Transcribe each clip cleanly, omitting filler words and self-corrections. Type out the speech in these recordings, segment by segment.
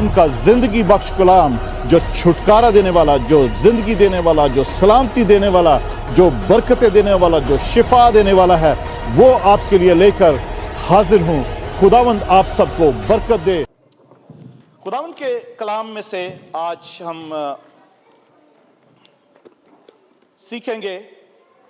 खुदावन का जिंदगी बख्श कलाम, जो छुटकारा देने वाला, जो जिंदगी देने वाला, जो सलामती देने वाला, जो बरकतें देने वाला, जो शिफा देने वाला है, वो आपके लिए लेकर हाजिर हूँ। खुदावंद आप सबको बरकत दे। खुदावंद के कलाम में से आज हम सीखेंगे।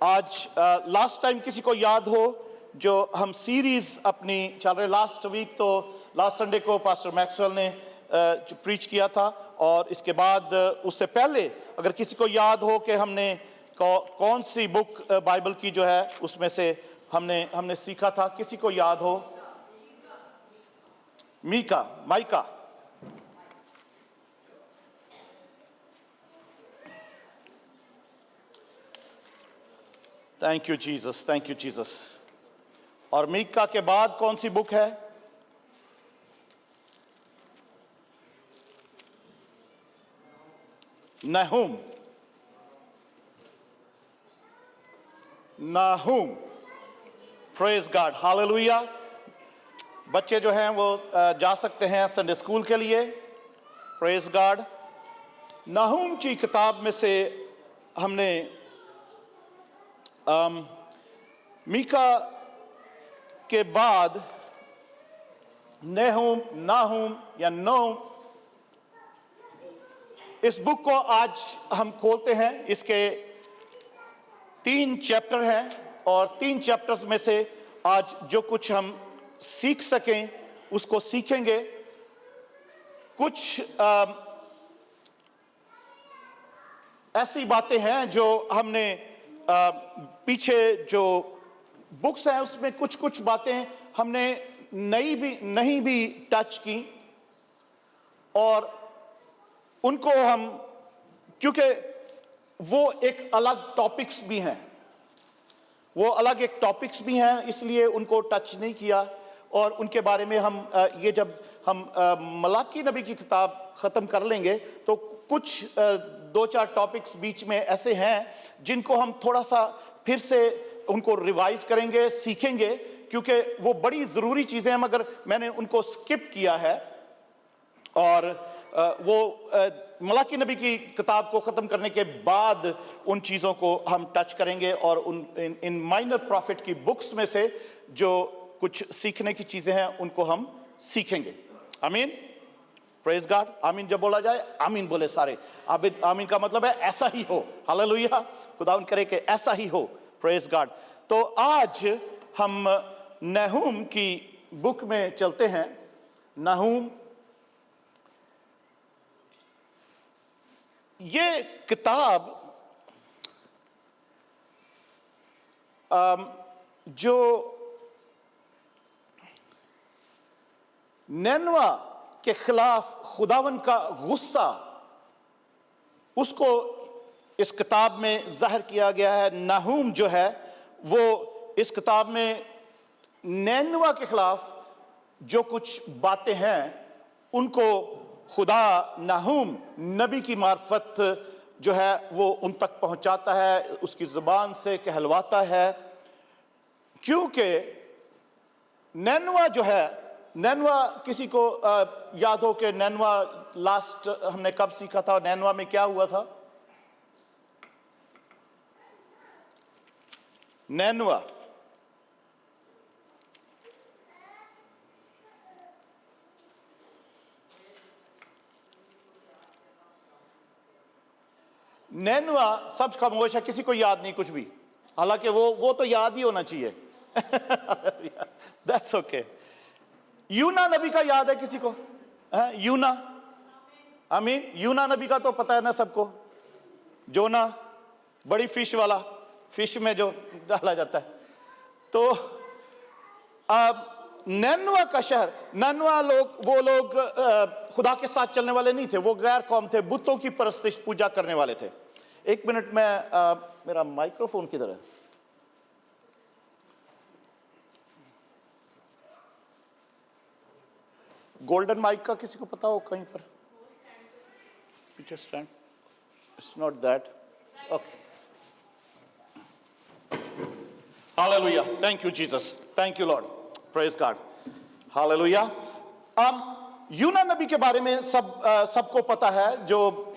आज लास्ट टाइम किसी को याद हो जो हम सीरीज अपनी चल रहे, लास्ट वीक तो लास्ट संडे को पास्टर मैक्सवेल ने प्रीच किया था, और इसके बाद उससे पहले अगर किसी को याद हो कि हमने कौन सी बुक बाइबल की जो है उसमें से हमने सीखा था, किसी को याद हो? माइका। Thank you Jesus. और मीका के बाद कौन सी बुक है? नहूम। Praise God, hallelujah. बच्चे जो हैं वो जा सकते हैं संडे स्कूल के लिए। Praise God. नहूम की किताब में से हमने मीका के बाद नाहूम या नोम, इस बुक को आज हम खोलते हैं। इसके 3 चैप्टर हैं, और 3 चैप्टर्स में से आज जो कुछ हम सीख सकें उसको सीखेंगे। कुछ ऐसी बातें हैं जो हमने पीछे जो बुक्स हैं उसमें कुछ बातें हमने नहीं भी टच की, और उनको हम, क्योंकि वो एक अलग टॉपिक्स भी हैं, इसलिए उनको टच नहीं किया। और उनके बारे में हम जब हम मलाकी नबी की किताब ख़त्म कर लेंगे तो कुछ 2-4 टॉपिक्स बीच में ऐसे हैं जिनको हम थोड़ा सा फिर से उनको रिवाइज करेंगे, सीखेंगे, क्योंकि वो बड़ी ज़रूरी चीज़ें हैं, मगर मैंने उनको स्किप किया है। और वो मलाकी नबी की किताब को ख़त्म करने के बाद उन चीज़ों को हम टच करेंगे, और इन माइनर प्रॉफिट की बुक्स में से जो कुछ सीखने की चीज़ें हैं उनको हम सीखेंगे। आमीन। Praise God. आमीन जब बोला जाए, आमीन बोले सारे। आमीन का मतलब है ऐसा ही हो। हालेलुया। खुदावंद करे कि ऐसा ही हो। Praise God. तो आज हम नहूम की बुक में चलते हैं। नहूम, ये किताब जो नैनवा के खिलाफ खुदावन का गुस्सा, उसको इस किताब में जाहिर किया गया है। नहूम जो है वो इस किताब में नैनवा के खिलाफ जो कुछ बातें हैं उनको खुदा नहूम नबी की मार्फत जो है वो उन तक पहुंचाता है, उसकी ज़ुबान से कहलवाता है। क्योंकि नैनवा जो है, नैनवा किसी को याद हो कि नैनवा लास्ट हमने कब सीखा था? नैनवा में क्या हुआ था? नैनवा सब खामोश है, किसी को याद नहीं कुछ भी, हालांकि वो तो याद ही होना चाहिए। That's okay. यूना नबी का याद है किसी को? यूना, आमीन। यूना नबी का तो पता है ना सबको। जोना, बड़ी फिश वाला, फिश में जो डाला जाता है। तो नैनवा का शहर, नैनवा वो लोग खुदा के साथ चलने वाले नहीं थे, वो गैर कौम थे, बुतों की परस्तिश पूजा करने वाले थे। एक मिनट में मेरा माइक्रोफोन किधर है? गोल्डन माइक का किसी को पता हो कहीं पर? पीछे stand. It's not that. Okay. Hallelujah. Thank you, Jesus. Thank you, Lord. Praise God. Hallelujah. यूना नबी के बारे में सबको पता है, जो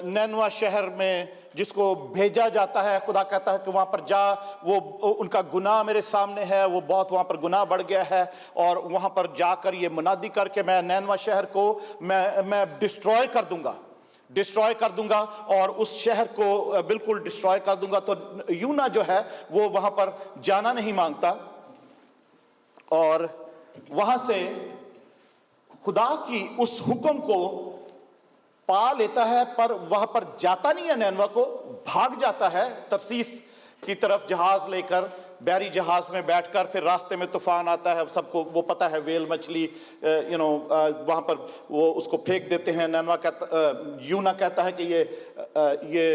नैनवा शहर में जिसको भेजा जाता है, खुदा कहता है कि वहां पर जा, वो उनका गुनाह मेरे सामने है, वो बहुत वहां पर गुनाह बढ़ गया है, और वहां पर जाकर ये मुनादी करके मैं नैनवा शहर को मैं डिस्ट्रॉय कर दूंगा और उस शहर को बिल्कुल डिस्ट्रॉय कर दूंगा। तो यूना जो है वो वहां पर जाना नहीं मांगता और वहां से खुदा की उस हुक्म को पा लेता है, पर वहां पर जाता नहीं है, नैनवा को भाग जाता है तरसीस की तरफ जहाज लेकर, बैरी जहाज में बैठकर। फिर रास्ते में तूफान आता है, सबको वो पता है, वेल मछली वहां पर वो उसको फेंक देते हैं। यूना कहता है कि ये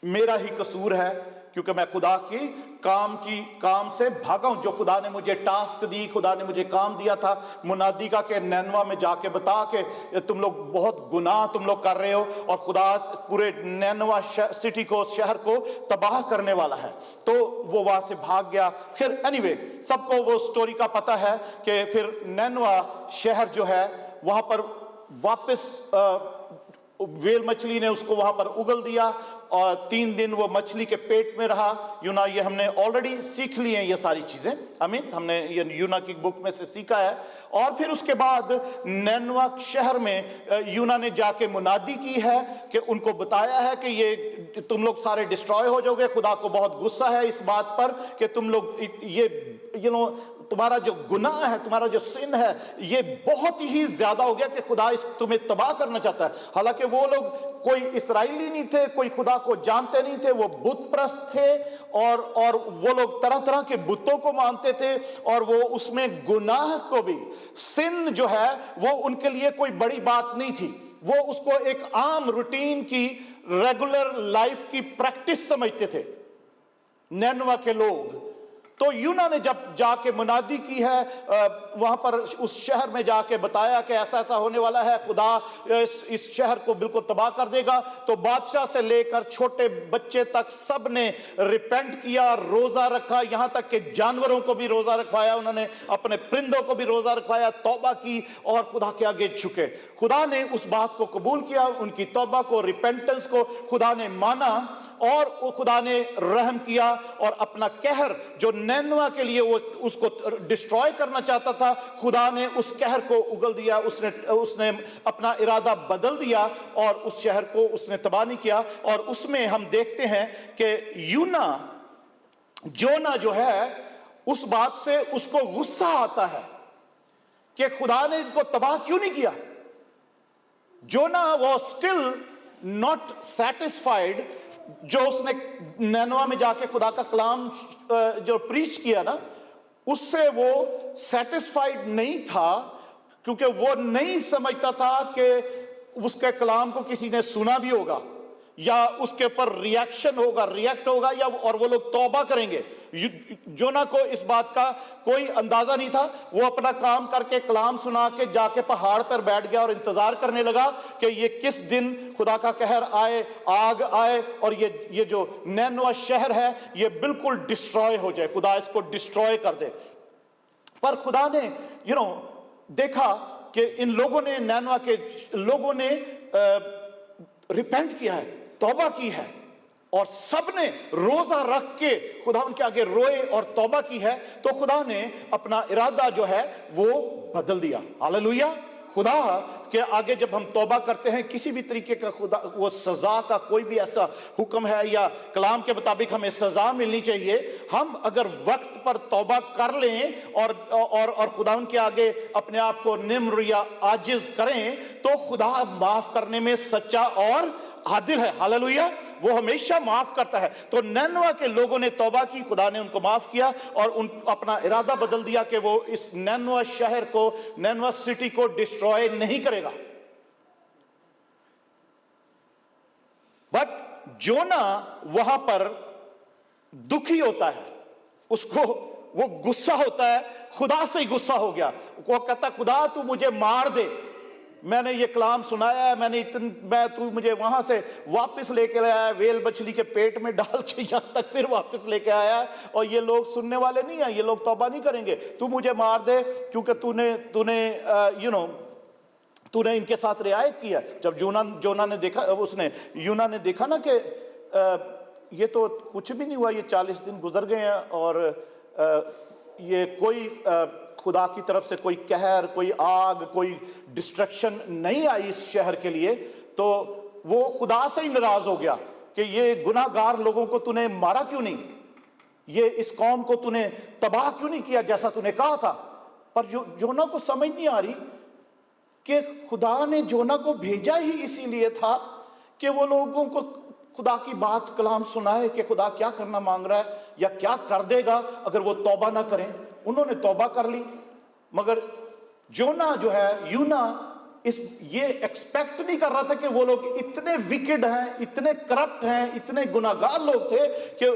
मेरा ही कसूर है, क्योंकि मैं खुदा की काम से भागा हूं। जो खुदा ने मुझे टास्क दी, खुदा ने मुझे काम दिया था मुनादी का, कि नैनवा में जाके बता के तुम लोग बहुत गुनाह तुम लोग कर रहे हो और खुदा पूरे नैनवा सिटी को, शहर को तबाह करने वाला है। तो वो वहां से भाग गया। फिर एनीवे सबको वो स्टोरी का पता है कि फिर नैनवा शहर जो है वहां पर वापस वेल मछली ने उसको वहां पर उगल दिया और 3 दिन वो मछली के पेट में रहा। यूना, ये हमने ऑलरेडी सीख ली हैं ये सारी चीजें, हमने ये यूना की बुक में से सीखा है। और फिर उसके बाद नैनवा शहर में यूना ने जाके मुनादी की है कि उनको बताया है कि ये तुम लोग सारे डिस्ट्रॉय हो जाओगे। खुदा को बहुत गुस्सा है इस बात पर कि तुम लोग ये तुम्हारा जो गुनाह है, तुम्हारा जो सिन है, ये बहुत ही ज्यादा हो गया कि खुदा तुम्हें तबाह करना चाहता है। हालांकि वो लोग कोई इस्राएली नहीं थे, कोई खुदा को जानते नहीं थे, वो बुत प्रस्त थे और वो लोग तरह तरह के बुतों को मानते थे और वो उसमें गुनाह को भी, सिन जो है वो उनके लिए कोई बड़ी बात नहीं थी। वो उसको एक आम रूटीन की, रेगुलर लाइफ की प्रैक्टिस समझते थे नैनवा के लोग। तो यूना ने जब जाके मुनादी की है वहां पर उस शहर में जाके बताया कि ऐसा ऐसा होने वाला है, खुदा इस शहर को बिल्कुल तबाह कर देगा, तो बादशाह से लेकर छोटे बच्चे तक सब ने रिपेंट किया, रोजा रखा, यहां तक कि जानवरों को भी रोजा रखवाया, उन्होंने अपने परिंदों को भी रोजा रखवाया, तौबा की और खुदा के आगे झुके। खुदा ने उस बात को कबूल किया, उनकी तौबा को, रिपेंटेंस को खुदा ने माना और खुदा ने रहम किया और अपना कहर जो नैनवा के लिए वो उसको डिस्ट्रॉय करना चाहता था, खुदा ने उस कहर को उगल दिया। उसने अपना इरादा बदल दिया और उस शहर को उसने तबाह नहीं किया। और उसमें हम देखते हैं कि जोना जो है, उस बात से उसको गुस्सा आता है कि खुदा ने इनको तबाह क्यों नहीं किया। जोना वाज स्टिल नॉट सैटिस्फाइड। जो उसने नैनवा में जाके खुदा का कलाम जो प्रीच किया ना, उससे वो सेटिस्फाइड नहीं था, क्योंकि वो नहीं समझता था कि उसके कलाम को किसी ने सुना भी होगा या उसके ऊपर रिएक्ट होगा या और वो लोग तौबा करेंगे। जोना को इस बात का कोई अंदाजा नहीं था। वो अपना काम करके, कलाम सुना के जाके पहाड़ पर बैठ गया और इंतजार करने लगा कि ये किस दिन खुदा का कहर आए, आग आए और ये जो नैनवा शहर है ये बिल्कुल डिस्ट्रॉय हो जाए, खुदा इसको डिस्ट्रॉय कर दे। पर खुदा ने देखा कि इन लोगों ने, नैनवा के लोगों ने रिपेंट किया है, तौबा की है और सबने रोजा रख के खुदा उनके आगे रोए और तौबा की है। तो खुदा ने अपना इरादा जो है वो बदल दिया। हालेलुया। खुदा के आगे जब हम तौबा करते हैं, किसी भी तरीके का खुदा वो सजा का कोई भी ऐसा हुक्म है या कलाम के मुताबिक हमें सजा मिलनी चाहिए, हम अगर वक्त पर तौबा कर लें और खुदा उनके आगे अपने आप को निम्र या आजिज करें, तो खुदा माफ करने में सच्चा और आदिल है। हालेलुया। वो हमेशा माफ करता है। तो नैनवा के लोगों ने तौबा की, खुदा ने उनको माफ किया और अपना इरादा बदल दिया कि वो इस नैनवा शहर को, नैनवा सिटी को डिस्ट्रॉय नहीं करेगा। बट जोना वहां पर दुखी होता है, उसको वो गुस्सा होता है, खुदा से ही गुस्सा हो गया। वो कहता खुदा तू मुझे मार दे, میں نے یہ کلام سنایا ہے, میں تو مجھے وہاں سے واپس لے کے آیا ہے, ویل مچھلی کے پیٹ میں ڈال کے یہاں تک پھر واپس لے کے آیا ہے, اور یہ لوگ سننے والے نہیں ہیں, یہ لوگ توبہ نہیں کریں گے. تو مجھے مار دے کیونکہ تو نے ان کے ساتھ رعایت کیا. جب یونا نے دیکھا نا کہ یہ تو کچھ بھی نہیں ہوا, یہ 40 دن گزر گئے ہیں اور یہ کوئی خدا کی طرف سے کوئی قہر, کوئی آگ, کوئی ڈسٹرکشن نہیں آئی اس شہر کے لیے, تو وہ خدا سے ہی ناراض ہو گیا کہ یہ گناہ گار لوگوں کو تو نے مارا کیوں نہیں, یہ اس قوم کو تو نے تباہ کیوں نہیں کیا جیسا تو نے کہا تھا. پر یونا کو سمجھ نہیں آ رہی کہ خدا نے یونا کو بھیجا ہی اسی لیے تھا کہ وہ لوگوں کو خدا کی بات کلام سنائے کہ خدا کیا کرنا مانگ رہا ہے یا کیا کر دے گا اگر وہ توبہ نہ کریں. انہوں نے توبہ کر لی, مگر یونا یہ ایکسپیکٹ نہیں کر رہا تھا کہ وہ لوگ اتنے وکڈ ہیں, اتنے کرپٹ ہیں, اتنے گناہ گار لوگ تھے کہ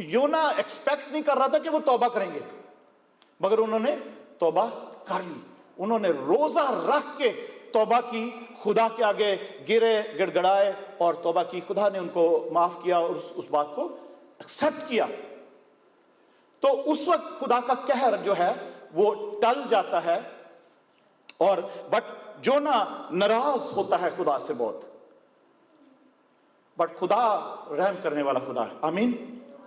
یونا ایکسپیکٹ نہیں کر رہا تھا کہ وہ توبہ کریں گے, مگر انہوں نے توبہ کر لی. انہوں نے روزہ رکھ کے توبہ کی, خدا کے آگے گرے گڑ گڑائے اور توبہ کی. خدا نے ان کو معاف کیا اور اس بات کو ایکسپٹ کیا. تو اس وقت خدا کا قہر جو ہے وہ ٹل جاتا ہے, اور بٹ یونا ناراض ہوتا ہے خدا سے بہت. بٹ خدا رحم کرنے والا خدا ہے. آمین.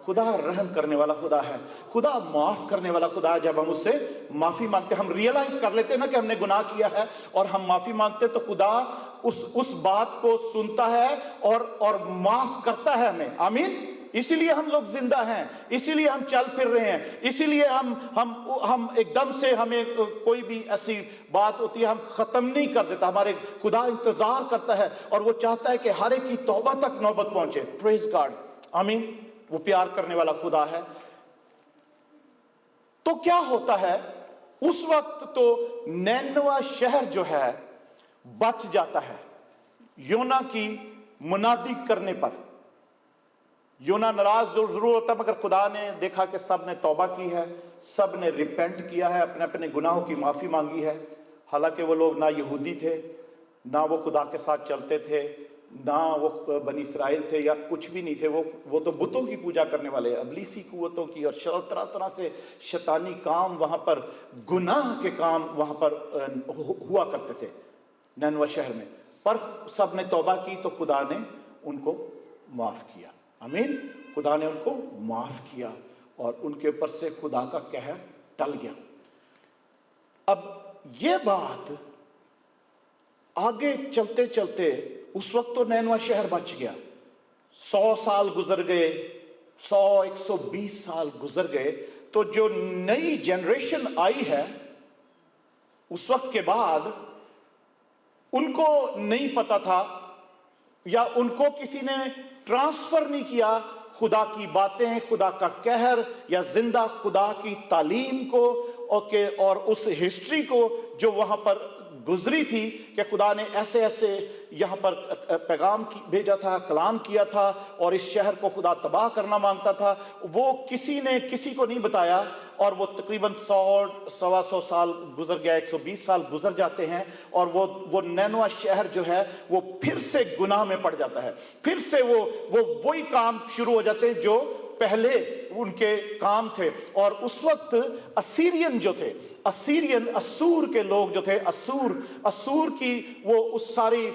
خدا رحم کرنے والا خدا ہے, خدا معاف کرنے والا خدا ہے. جب ہم اس سے معافی مانگتے, ہم ریئلائز کر لیتے نا کہ ہم نے گناہ کیا ہے اور ہم معافی مانگتے, تو خدا اس بات کو سنتا ہے اور معاف کرتا ہے ہمیں. آمین. اسی لیے ہم لوگ زندہ ہیں, اسی لیے ہم چل پھر رہے ہیں, اسی لیے ہم ایک دم سے ہمیں کوئی بھی ایسی بات ہوتی ہے ہم ختم نہیں کر دیتا. ہمارے خدا انتظار کرتا ہے اور وہ چاہتا ہے کہ ہر ایک کی توبہ تک نوبت پہنچے. پریز گاڈ. آمین. وہ پیار کرنے والا خدا ہے. تو کیا ہوتا ہے اس وقت, تو نینوا شہر جو ہے بچ جاتا ہے یونا کی منادی کرنے پر. یونا ناراض ضرور ہوتا ہے, مگر خدا نے دیکھا کہ سب نے توبہ کی ہے, سب نے ریپینٹ کیا ہے, اپنے اپنے گناہوں کی معافی مانگی ہے. حالانکہ وہ لوگ نہ یہودی تھے, نہ وہ خدا کے ساتھ چلتے تھے, نہ وہ بنی اسرائیل تھے, یا کچھ بھی نہیں تھے. وہ تو بتوں کی پوجا کرنے والے, ابلیسی قوتوں کی اور طرح طرح سے شیطانی کام وہاں پر, گناہ کے کام وہاں پر ہوا کرتے تھے نینوا شہر میں. پر سب نے توبہ کی تو خدا نے ان کو معاف کیا. آمین. خدا نے ان کو معاف کیا اور ان کے اوپر سے خدا کا قہر ٹل گیا. اب یہ بات آگے چلتے چلتے, اس وقت تو نینوا شہر بچ گیا, 100 سال گزر گئے, 120 سال گزر گئے, تو جو نئی جنریشن آئی ہے اس وقت کے بعد, ان کو نہیں پتا تھا یا ان کو کسی نے ٹرانسفر نہیں کیا خدا کی باتیں, خدا کا قہر یا زندہ خدا کی تعلیم کو, اور اس ہسٹری کو جو وہاں پر گزری تھی کہ خدا نے ایسے ایسے یہاں پر پیغام بھیجا تھا, کلام کیا تھا, اور اس شہر کو خدا تباہ کرنا مانگتا تھا. وہ کسی نے کسی کو نہیں بتایا, اور وہ تقریباً 100-125 سال گزر گیا, 120 سال گزر جاتے ہیں, اور وہ نینوا شہر جو ہے وہ پھر سے گناہ میں پڑ جاتا ہے. پھر سے وہی کام شروع ہو جاتے ہیں جو پہلے ان کے کام تھے. اور اس وقت اسیرین جو تھے, اسور کے لوگ جو تھے, اسور کی وہ اس ساری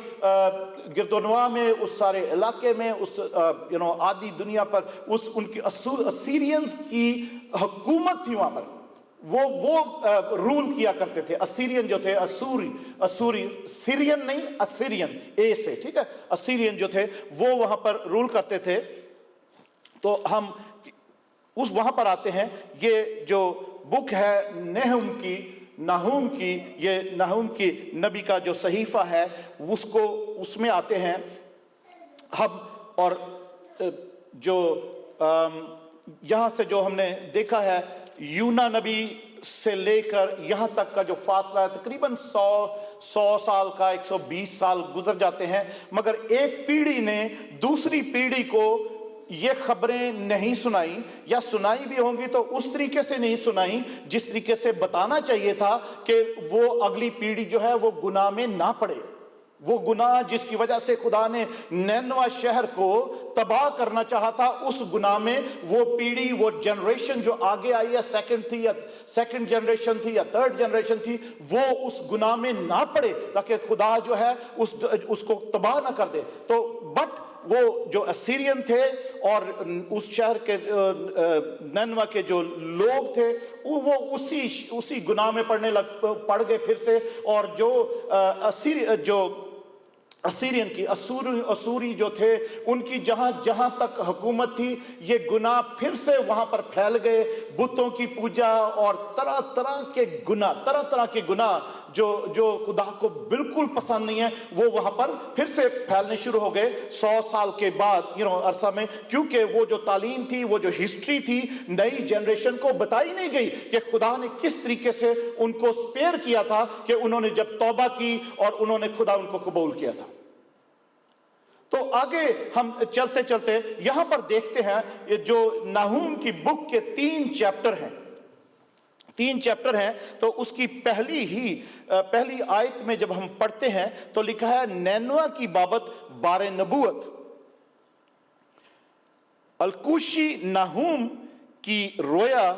گردونوا میں, اس سارے علاقے میں, اس آدھی دنیا پر ان کی اسیرینز کی حکومت تھی وہاں پر. وہ رول کیا کرتے تھے. اسیرین جو تھے, اسوری سیرین نہیں, اسیرین اے سے, ٹھیک ہے, اسیرین جو تھے وہ وہاں پر رول کرتے تھے. تو ہم وہاں پر آتے ہیں. یہ جو بک ہے نہوم کی, یہ نہوم کی نبی کا جو صحیفہ ہے, اس میں آتے ہیں ہم. اور جو یہاں سے جو ہم نے دیکھا ہے, یونا نبی سے لے کر یہاں تک کا جو فاصلہ ہے تقریباً 100 سال کا, 120 سال گزر جاتے ہیں. مگر ایک پیڑھی نے دوسری پیڑھی کو یہ خبریں نہیں سنائی، یا سنائی بھی ہوں گی تو اس طریقے سے نہیں سنائی جس طریقے سے بتانا چاہیے تھا کہ وہ اگلی پیڑھی جو ہے وہ گناہ میں نہ پڑے۔ وہ گناہ جس کی وجہ سے خدا نے نینوا شہر کو تباہ کرنا چاہا تھا، اس گناہ میں وہ پیڑھی، وہ جنریشن جو آگے آئی ہے، سیکنڈ جنریشن تھی یا تھرڈ جنریشن تھی، وہ اس گناہ میں نہ پڑے تاکہ خدا جو ہے اس کو تباہ نہ کر دے۔ تو بٹ وہ جو اسیرین تھے اور اس شہر کے نینوا کے جو لوگ تھے وہ اسی گناہ میں پڑ گئے پھر سے، اور جو اسیرین کی اسوری جو تھے، ان کی جہاں تک حکومت تھی، یہ گناہ پھر سے وہاں پر پھیل گئے۔ بتوں کی پوجا اور طرح طرح کے گناہ جو خدا کو بالکل پسند نہیں ہے، وہ وہاں پر پھر سے پھیلنے شروع ہو گئے 100 سال کے بعد عرصہ میں، کیونکہ وہ جو تعلیم تھی، وہ جو ہسٹری تھی، نئی جنریشن کو بتائی نہیں گئی کہ خدا نے کس طریقے سے ان کو سپیئر کیا تھا کہ انہوں نے جب توبہ کی اور انہوں نے خدا ان کو قبول کیا تھا۔ تو آگے ہم چلتے چلتے یہاں پر دیکھتے ہیں جو ناہوم کی بک کے 3 چیپٹر ہیں، تو اس کی پہلی آیت میں جب ہم پڑھتے ہیں تو لکھا ہے نینوا کی بابت بار نبوت، الکوشی ناہوم کی رویا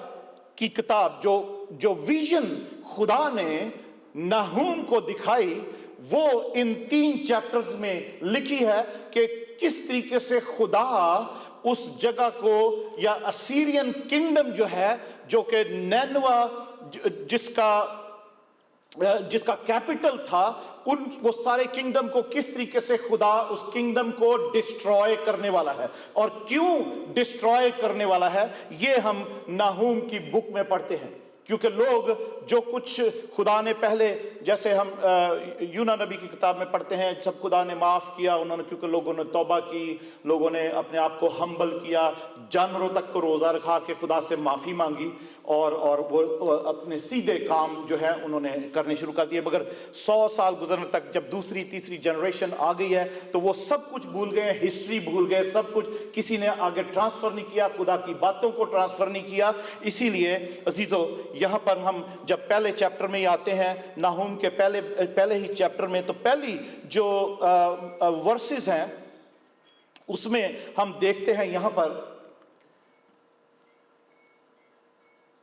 کی کتاب، جو ویژن خدا نے ناہوم کو دکھائی، وہ ان 3 چیپٹرز میں لکھی ہے کہ کس طریقے سے خدا اس جگہ کو، یا اسیرین کنگڈم جو ہے، جو کہ نینوا جس کا کیپٹل تھا، وہ سارے کنگڈم کو کس طریقے سے خدا اس کنگڈم کو ڈسٹرائے کرنے والا ہے، اور کیوں ڈسٹرائے کرنے والا ہے، یہ ہم ناہوم کی بک میں پڑھتے ہیں۔ کیونکہ لوگ جو کچھ خدا نے پہلے، جیسے ہم یونا نبی کی کتاب میں پڑھتے ہیں، جب خدا نے معاف کیا انہوں نے، کیونکہ لوگوں نے توبہ کی، لوگوں نے اپنے آپ کو ہمبل کیا، جانوروں تک کو روزہ رکھا کے خدا سے معافی مانگی، اور وہ اپنے سیدھے کام جو ہے انہوں نے کرنے شروع کر دیے، مگر 100 سال گزرنے تک جب دوسری تیسری جنریشن آ گئی ہے تو وہ سب کچھ بھول گئے، ہسٹری بھول گئے، سب کچھ کسی نے آگے ٹرانسفر نہیں کیا، خدا کی باتوں کو ٹرانسفر نہیں کیا۔ اسی لیے عزیزو، یہاں پر ہم جب پہلے چیپٹر میں آتے ہیں، ناہوم کے پہلے ہی چیپٹر میں، تو پہلی جو ورسز ہیں اس میں ہم دیکھتے ہیں، یہاں پر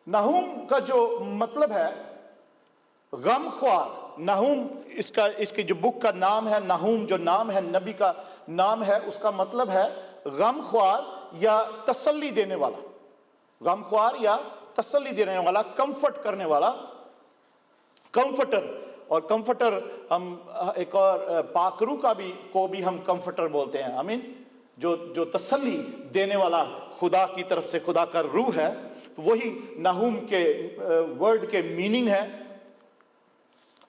ناہوم کا جو مطلب ہے غم خوار، ناہوم اس کی جو بک کا نام ہے، ناہوم جو نام ہے، نبی کا نام ہے، اس کا مطلب ہے غم خوار یا تسلی دینے والا، غم خوار یا تسلی دینے والا، کمفرٹ کرنے والا، کمفرٹر۔ اور کمفرٹر ہم ایک اور پاک روح کو بھی ہم کمفرٹر بولتے ہیں، آمین، جو تسلی دینے والا خدا کی طرف سے، خدا کا روح ہے، تو وہی ناہوم کے ورڈ کے میننگ ہے۔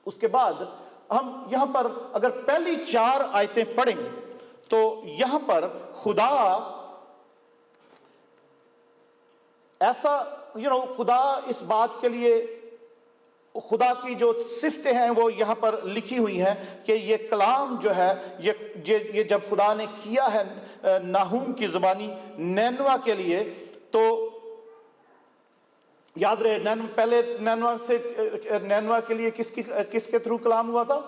اس کے بعد ہم یہاں پر اگر پہلی 4 آیتیں پڑھیں تو یہاں پر خدا ایسا خدا اس بات کے لیے، خدا کی جو صفتیں ہیں وہ یہاں پر لکھی ہوئی ہیں کہ یہ کلام جو ہے، یہ جب خدا نے کیا ہے ناہوم کی زبانی نینوا کے لیے، تو یاد رہے پہلے نینوا کے لیے کس کے تھرو کلام ہوا تھا؟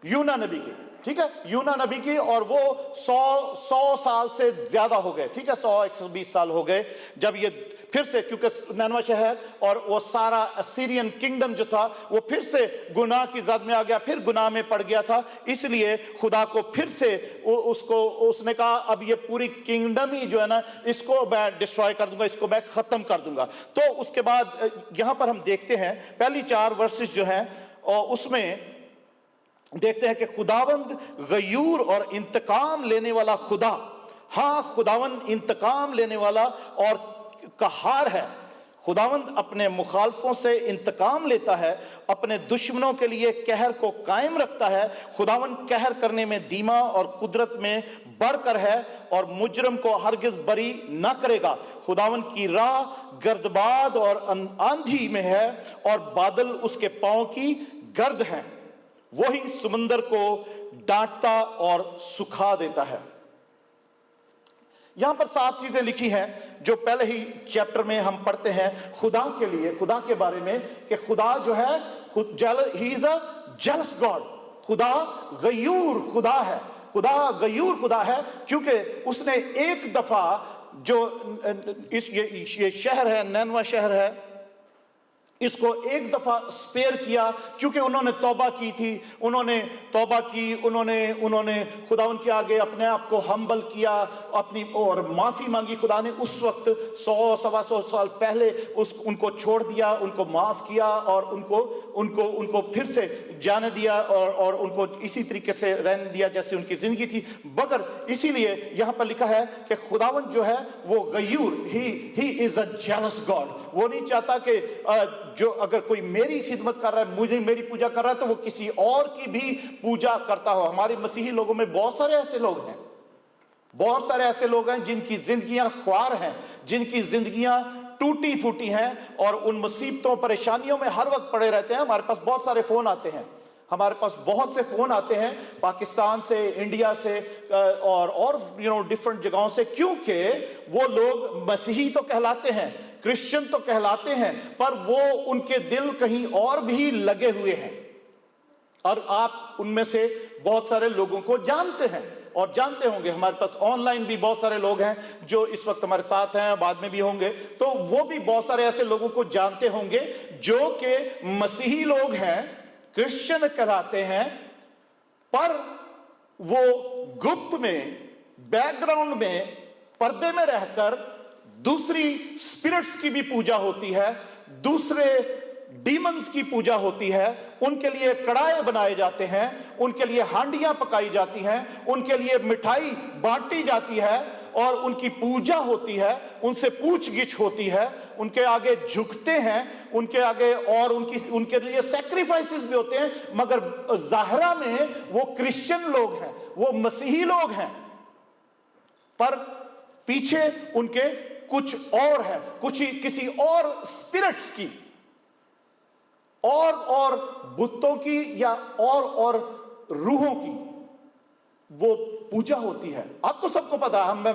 یونا نبی کی، ٹھیک ہے، یونا نبی کی، اور وہ 100 سال سے زیادہ ہو گئے، ٹھیک ہے، 120 سال ہو گئے جب یہ پھر سے، کیونکہ نینوا شہر اور وہ سارا اسیرین کنگڈم جو تھا وہ پھر سے گناہ کی زد میں آ گیا، پھر گناہ میں پڑ گیا تھا، اس لیے خدا کو پھر سے اس نے کہا اب یہ پوری کنگڈم ہی جو ہے نا، اس کو میں ڈسٹرائے کر دوں گا، اس کو میں ختم کر دوں گا۔ تو اس کے بعد یہاں پر ہم دیکھتے ہیں پہلی 4 ورسز جو ہیں، اور اس میں دیکھتے ہیں کہ خداوند غیور اور انتقام لینے والا خدا، ہاں خداوند انتقام لینے والا اور قہار ہے۔ خداوند اپنے مخالفوں سے انتقام لیتا ہے، اپنے دشمنوں کے لیے قہر کو قائم رکھتا ہے۔ خداوند قہر کرنے میں دھیما اور قدرت میں بڑھ کر ہے، اور مجرم کو ہرگز بری نہ کرے گا۔ خداوند کی راہ گردباد اور آندھی میں ہے، اور بادل اس کے پاؤں کی گرد ہیں۔ وہی سمندر کو ڈانٹتا اور سکھا دیتا ہے۔ यहां पर 7 चीजें लिखी हैं जो पहले ही चैप्टर में हम पढ़ते हैं खुदा के लिए, खुदा के बारे में, कि खुदा जो है he is a jealous God. खुदा गयूर खुदा है, खुदा गयूर खुदा है, क्योंकि उसने एक दफा जो ये शहर है, नैनवा शहर है, इसको एक दफा स्पेयर किया, क्योंकि उन्होंने तौबा की थी, उन्होंने तौबा की, उन्होंने खुदा उनके आगे अपने आप को हम्बल किया, अपनी और माफी मांगी। खुदा ने उस वक्त 100-125 साल पहले उनको छोड़ दिया, उनको माफ किया और उनको फिर से जाने दिया और उनको इसी तरीके से रहने दिया जैसे उनकी जिंदगी थी। मगर इसीलिए यहां पर लिखा है कि खुदावंद जो है वो Gayur, he is a jealous God. वो नहीं चाहता कि जो अगर कोई मेरी खिदमत कर रहा है, मुझे मेरी पूजा कर रहा है, तो वो किसी और की भी पूजा करता हो। हमारे मसीही लोगों में बहुत सारे ऐसे लोग हैं, बहुत सारे ऐसे लोग हैं जिनकी जिंदगियां ख्वार हैं, जिनकी जिंदगियां टूटी फूटी हैं और उन मुसीबतों परेशानियों में हर वक्त पड़े रहते हैं। हमारे पास बहुत सारे फोन आते हैं, हमारे पास बहुत से फोन आते हैं पाकिस्तान से, इंडिया से और डिफरेंट जगहों से, क्योंकि वो लोग मसीही तो कहलाते हैं, क्रिश्चियन तो कहलाते हैं, पर वो उनके दिल कहीं और भी लगे हुए हैं। और आप उनमें से बहुत सारे लोगों को जानते हैं और जानते होंगे। हमारे पास ऑनलाइन भी बहुत सारे लोग हैं जो इस वक्त हमारे साथ हैं, बाद में भी होंगे, तो वो भी बहुत सारे ऐसे लोगों को जानते होंगे जो कि मसीही लोग हैं, क्रिश्चियन कहलाते हैं, पर वो गुप्त में, बैकग्राउंड में, पर्दे में रहकर दूसरी स्पिरिट्स की भी पूजा होती है, दूसरे डीमंस की पूजा होती है। उनके लिए कड़ाहे बनाए जाते हैं, उनके लिए हांडियां पकाई जाती हैं, उनके लिए मिठाई बांटी जाती है और उनकी पूजा होती है, उनसे पूछगिछ होती है, उनके आगे झुकते हैं, उनके आगे, और उनके लिए सैक्रिफाइसेस भी होते हैं। मगर ज़ाहिरा में वो क्रिश्चियन लोग हैं, वो मसीही लोग हैं, पर पीछे उनके कुछ और है, किसी और स्पिरिट्स की और बुतों की या और रूहों की वो पूजा होती है। आपको सबको पता है, हम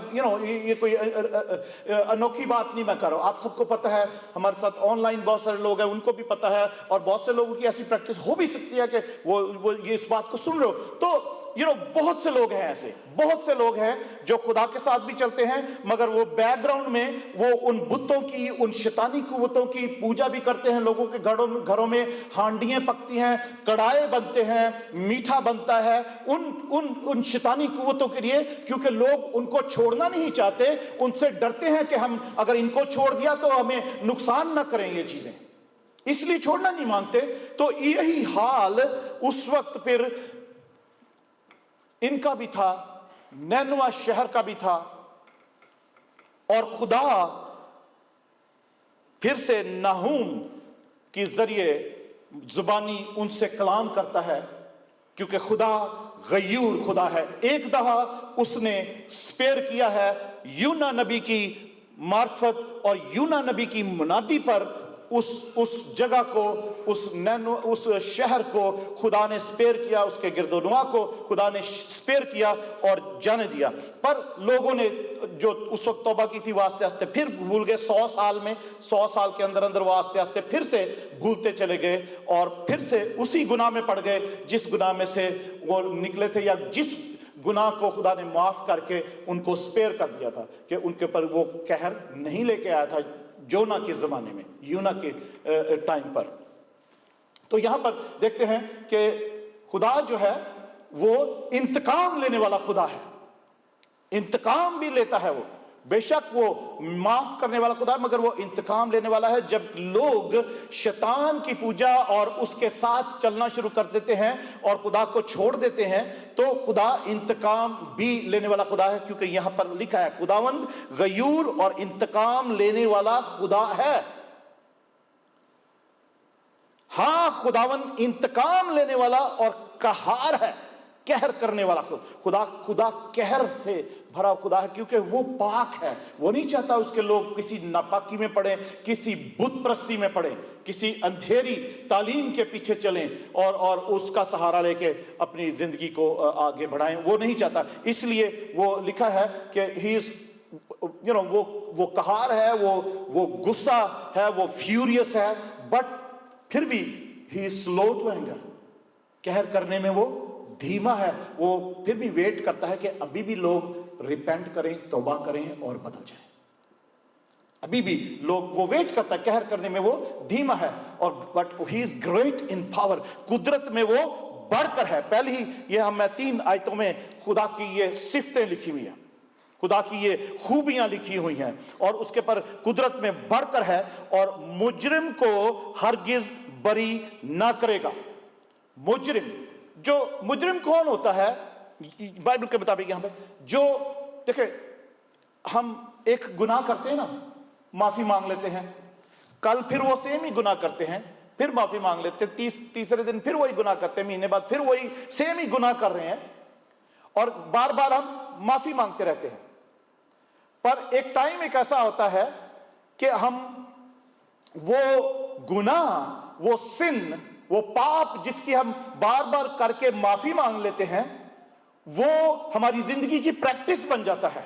ये कोई अनोखी बात नहीं मैं कर रहा हूं, आप सबको पता है। हमारे साथ ऑनलाइन बहुत सारे लोग हैं, उनको भी पता है, और बहुत से लोगों की ऐसी प्रैक्टिस हो भी सकती है कि वो ये इस बात को सुन रहे हो। तो बहुत से लोग हैं ऐसे, बहुत से लोग हैं जो खुदा के साथ भी चलते हैं, मगर वो बैकग्राउंड में वो उन बुतों की, उन शैतानी कुव्वतों की पूजा भी करते हैं। लोगों के घरों में हांडियां पकती हैं, कड़ाहे बनते हैं, मीठा बनता है उन शैतानी कुव्वतों के लिए, क्योंकि लोग उनको छोड़ना नहीं चाहते, उनसे डरते हैं कि हम अगर इनको छोड़ दिया तो हमें नुकसान ना करें ये चीजें, इसलिए छोड़ना नहीं मांगते। तो यही हाल उस वक्त फिर इनका भी था, नैनवा शहर का भी था। और खुदा फिर से नाहूम के जरिए जुबानी उनसे कलाम करता है, क्योंकि खुदा गयूर खुदा है। एक दफा उसने स्पेयर किया है यूना नबी की मार्फत और यूना नबी की मुनादी पर, उस जगह को, उस शहर को खुदा ने स्पेयर किया, उसके गिरदोनुमा को खुदा ने स्पेयर किया और जाने दिया। पर लोगों ने जो उस वक्त तौबा की थी वो आस्ते आस्ते फिर भूल गए। 100 साल के अंदर वो आस्ते आस्ते फिर से भूलते चले गए और फिर से उसी गुनाह में पड़ गए जिस गुनाह में से वो निकले थे, या जिस गुनाह को खुदा ने माफ करके उनको स्पेयर कर दिया था, कि उनके ऊपर वो कहर नहीं लेके आया था जोना के जमाने में, यूना के टाइम पर। तो यहां पर देखते हैं कि खुदा जो है वो इंतकाम लेने वाला खुदा है, इंतकाम भी लेता है वो। बेशक वो माफ करने वाला खुदा, मगर वो इंतकाम लेने वाला है। जब लोग शैतान की पूजा और उसके साथ चलना शुरू कर देते हैं और खुदा को छोड़ देते हैं, तो खुदा इंतकाम भी लेने वाला खुदा है, क्योंकि यहां पर लिखा है खुदावंद गयूर और इंतकाम लेने वाला खुदा है। हां, खुदावंद इंतकाम लेने वाला और कहार है, कहर करने वाला खुदा कहर से भरा खुदा है, क्योंकि वो पाक है। वो नहीं चाहता उसके लोग किसी नापाकी में पड़े, किसी बुत प्रस्ती में पड़े, किसी अंधेरी तालीम के पीछे चलें और उसका सहारा लेके अपनी जिंदगी को आगे बढ़ाएं। वो नहीं चाहता, इसलिए वो लिखा है कि ही इज وہ قہار ہے, وہ غصہ ہے, وہ فیوریس ہے, بٹ پھر بھی ہی از سلو ٹو اینگر, قہر کرنے میں وہ دھیما ہے, وہ پھر بھی ویٹ کرتا ہے کہ ابھی بھی لوگ ریپینٹ کریں, توبہ کریں اور بدل جائیں. ابھی بھی لوگ وہ ویٹ کرتا ہے, قہر کرنے میں وہ دھیما ہے, اور but he is great in power, قدرت میں وہ بڑھ کر ہے. پہلے ہی یہ میں 3 آیتوں میں خدا کی یہ صفتیں لکھی ہوئی ہیں, خدا کی یہ خوبیاں لکھی ہوئی ہیں, اور اس کے پر قدرت میں بڑھ کر ہے, اور مجرم کو ہرگز بری نہ کرے گا. مجرم کون ہوتا ہے بائبل کے مطابق یہاں پہ؟ جو دیکھیں, ہم ایک گناہ کرتے ہیں نا, معافی مانگ لیتے ہیں, کل پھر وہ سیم ہی گناہ کرتے ہیں, پھر معافی مانگ لیتے ہیں, تیسرے دن پھر وہی گناہ کرتے ہیں, مہینے بعد پھر وہی سیم ہی گناہ کر رہے ہیں, اور بار بار ہم معافی مانگتے رہتے ہیں. پر ایک ٹائم ایک ایسا ہوتا ہے کہ ہم وہ گناہ, وہ سن, وہ پاپ جس کی ہم بار بار کر کے معافی مانگ لیتے ہیں, وہ ہماری زندگی کی پریکٹس بن جاتا ہے.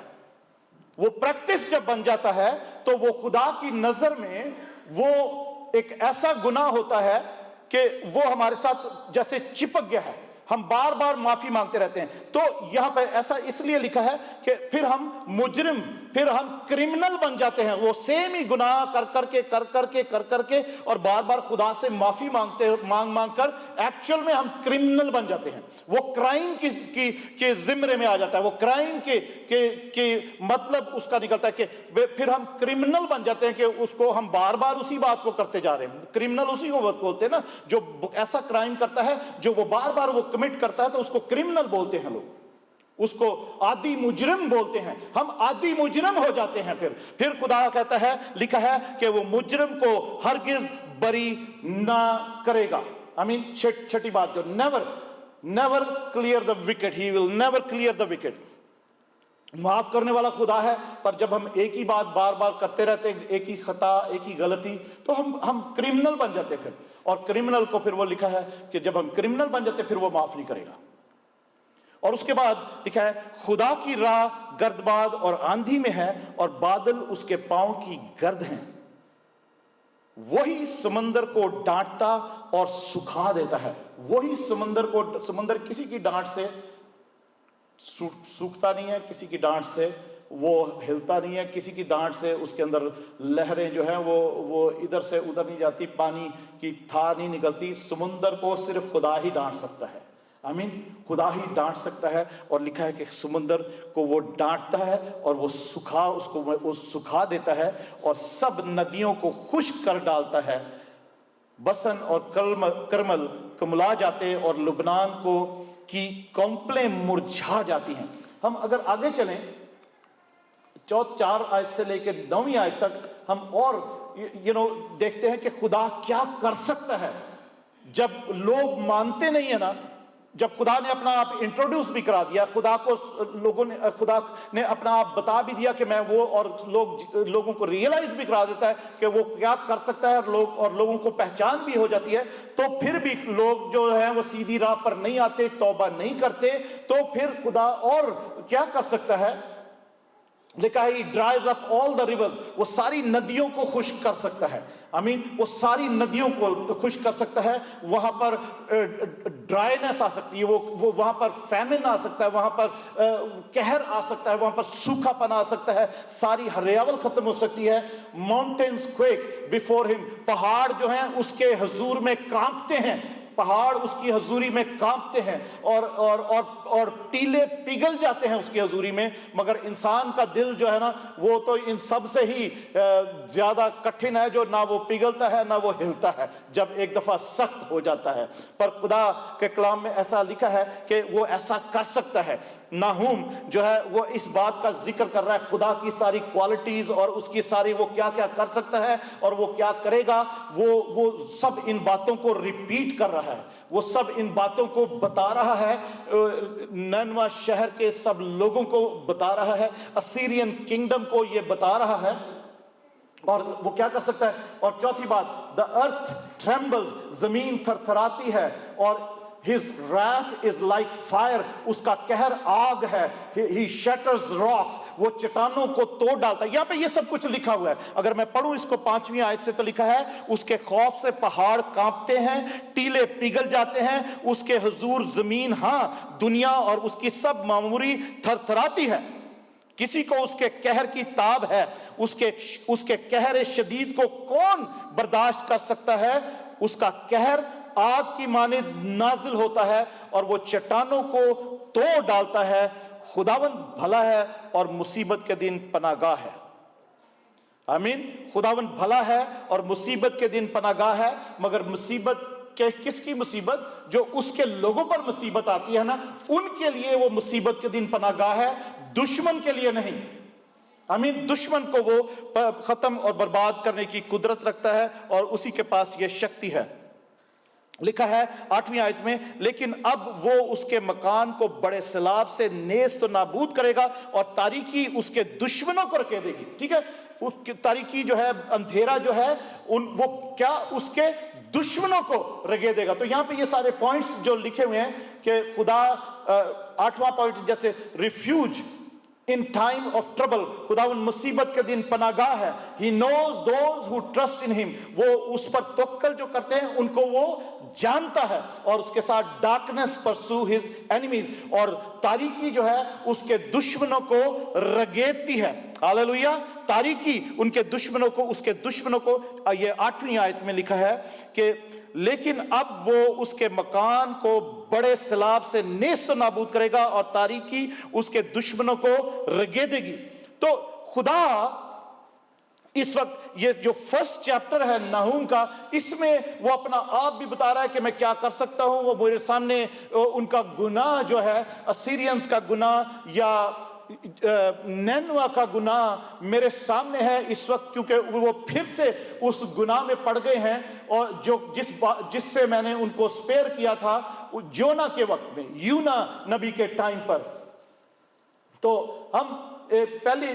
وہ پریکٹس جب بن جاتا ہے تو وہ خدا کی نظر میں وہ ایک ایسا گناہ ہوتا ہے کہ وہ ہمارے ساتھ جیسے چپک گیا ہے, ہم بار بار معافی مانگتے رہتے ہیں. تو یہاں پہ ایسا اس لیے لکھا ہے کہ پھر ہم مجرم, پھر ہم کرمنل بن جاتے ہیں, وہ سیم ہی گناہ کر کر کے اور بار بار خدا سے معافی مانگ کر ایکچول میں ہم کرمنل بن جاتے ہیں. وہ کرائم کے زمرے میں آ جاتا ہے, وہ کرائم کے مطلب اس کا نکلتا ہے کہ پھر ہم کرمنل بن جاتے ہیں, کہ اس کو ہم بار بار اسی بات کو کرتے جا رہے ہیں. کرمنل اسی کو بولتے ہیں نا, جو ایسا کرائم کرتا ہے جو وہ بار بار وہ کمٹ کرتا ہے, تو اس کو کرمنل بولتے ہیں لوگ, اس کو عادی مجرم بولتے ہیں. ہم عادی مجرم ہو جاتے ہیں. پھر خدا کہتا ہے, لکھا ہے کہ وہ مجرم کو ہرگز بری نہ کرے گا. چھٹی بات جو never clear the wicked, he will never clear the wicked. معاف کرنے والا خدا ہے, پر جب ہم ایک ہی بات بار بار کرتے رہتے ہیں, ایک ہی خطا, ایک ہی غلطی, تو ہم کرمنل بن جاتے ہیں. اور کرمنل کو پھر وہ لکھا ہے کہ جب ہم کرمنل بن جاتے ہیں پھر وہ معاف نہیں کرے گا. اور اس کے بعد لکھا ہے, خدا کی راہ گردباد اور آندھی میں ہے, اور بادل اس کے پاؤں کی گرد ہیں. وہی سمندر کو ڈانٹتا اور سکھا دیتا ہے. وہی سمندر کسی کی ڈانٹ سے سوکھتا نہیں ہے, کسی کی ڈانٹ سے وہ ہلتا نہیں ہے, کسی کی ڈانٹ سے اس کے اندر لہریں جو ہیں وہ ادھر سے ادھر نہیں جاتی, پانی کی تھار نہیں نکلتی. سمندر کو صرف خدا ہی ڈانٹ سکتا ہے. خدا ہی ڈانٹ سکتا ہے. اور لکھا ہے کہ سمندر کو وہ ڈانٹتا ہے اور وہ سکھا دیتا ہے, اور سب ندیوں کو خشک کر ڈالتا ہے. بسن اور کرمل کملا جاتے, اور لبنان کی کونپلیں مرجھا جاتی ہیں. ہم اگر آگے چلیں 4 آیت سے لے کے 9 آیت تک, ہم اور دیکھتے ہیں کہ خدا کیا کر سکتا ہے جب لوگ مانتے نہیں ہیں نا. جب خدا نے اپنا آپ انٹروڈیوس بھی کرا دیا, خدا نے اپنا آپ بتا بھی دیا کہ میں وہ, اور لوگوں کو ریئلائز بھی کرا دیتا ہے کہ وہ کیا کر سکتا ہے, اور لوگوں کو پہچان بھی ہو جاتی ہے, تو پھر بھی لوگ جو ہیں وہ سیدھی راہ پر نہیں آتے, توبہ نہیں کرتے. تو پھر خدا اور کیا کر سکتا ہے؟ لکھا ہے, ڈرائز اپ آل دا ریورز, وہ ساری ندیوں کو خشک کر سکتا ہے. وہ ساری ندیوں کو خشک کر سکتا ہے. وہاں پر ڈرائینس آ سکتی ہے, وہ وہاں پر فیمن آ سکتا ہے, وہاں پر قہر آ سکتا ہے, وہاں پر سوکھا پن آ سکتا ہے, ساری ہریاول ختم ہو سکتی ہے. ماؤنٹینز quake before him, پہاڑ جو ہیں اس کے حضور میں کانپتے ہیں, پہاڑ اس کی حضوری میں کانپتے ہیں, اور ٹیلے پگھل جاتے ہیں اس کی حضوری میں. مگر انسان کا دل جو ہے نا, وہ تو ان سب سے ہی زیادہ کٹھن ہے, جو نہ وہ پگھلتا ہے نہ وہ ہلتا ہے جب ایک دفعہ سخت ہو جاتا ہے. پر خدا کے کلام میں ایسا لکھا ہے کہ وہ ایسا کر سکتا ہے. ناہوم جو ہے وہ اس بات کا ذکر کر رہا ہے, خدا کی ساری کوالٹیز اور اس کی ساری وہ کیا کیا کر سکتا ہے اور وہ کیا کرے گا. وہ سب ان باتوں کو ریپیٹ کر رہا ہے, وہ سب ان باتوں کو بتا رہا ہے. نینوا شہر کے سب لوگوں کو بتا رہا ہے, اسیرین کنگڈم کو یہ بتا رہا ہے, اور وہ کیا کر سکتا ہے. اور چوتھی بات, the earth trembles, زمین تھر تھراتی ہے, اور his wrath is like fire, उसका कहर आग है, he shatters rocks, वो चट्टानों को तोड़ डालता है। यहाँ पे ये सब कुछ लिखा हुआ है। अगर मैं पढ़ूं इसको 5वीं आयत से, तो लिखा है उसके खौफ से पहाड़ कांपते हैं, टीले पिघल जाते हैं, उसके हुजूर जमीन, हाँ दुनिया और उसकी सब मामूरी थरथराती है। किसी को उसके कहर की ताब है, उसके कहर शदीद को कौन बर्दाश्त कर सकता है? उसका कहर आग की मानिंद नाजिल होता है और वो चट्टानों को तोड़ डालता है। खुदावंद भला है और मुसीबत के दिन पनागाह है। आमीन। खुदावंद भला है और मुसीबत के दिन पनागाह है। मगर मुसीबत के किसकी मुसीबत? जो उसके लोगों पर मुसीबत आती है ना, उनके लिए वो मुसीबत के दिन पनागाह है, दुश्मन के लिए नहीं। आमीन। दुश्मन को वो खत्म और बर्बाद करने की कुदरत रखता है और उसी के पास ये शक्ति है। लिखा है 8वीं आयत में, लेकिन अब वो उसके मकान को बड़े सैलाब से नेस्त तो नाबूद करेगा और तारीकी उसके दुश्मनों को रखे देगी। ठीक है, उसकी तारीकी जो है, अंधेरा जो है, वो क्या उसके दुश्मनों को रगे देगा। तो यहाँ पे ये सारे पॉइंट्स जो लिखे हुए हैं कि खुदा 8वां पॉइंट जैसे refuge in time of trouble, खुदावन मुसीबत के दिन पनागाह है। He knows those who trust in him, वो उस पर तवक्कल जो करते हैं उनको वो जानता है। और उसके साथ डार्कनेस परसू हिज एनिमीज, और तारीकी जो है उसके दुश्मनों को रगेती है। हालेलुया। तारीकी उनके दुश्मनों को, उसके दुश्मनों को, ये 8वीं आयत में लिखा है कि लेकिन अब वो उसके मकान को बड़े सैलाब से नेस्त नाबूद करेगा और तारीकी उसके दुश्मनों को रगेदेगी। तो खुदा इस वक्त ये जो फर्स्ट चैप्टर है नहूम का, इसमें वो अपना आप भी बता रहा है कि मैं क्या कर सकता हूं। वो मेरे सामने उनका गुनाह जो है, असीरियंस का गुनाह या नैनवा का गुनाह मेरे सामने है इस वक्त, क्योंकि वो फिर से उस गुनाह में पड़ गए हैं। और जो जिससे मैंने उनको स्पेयर किया था योना के वक्त में, यूना नबी के टाइम पर। तो हम पहले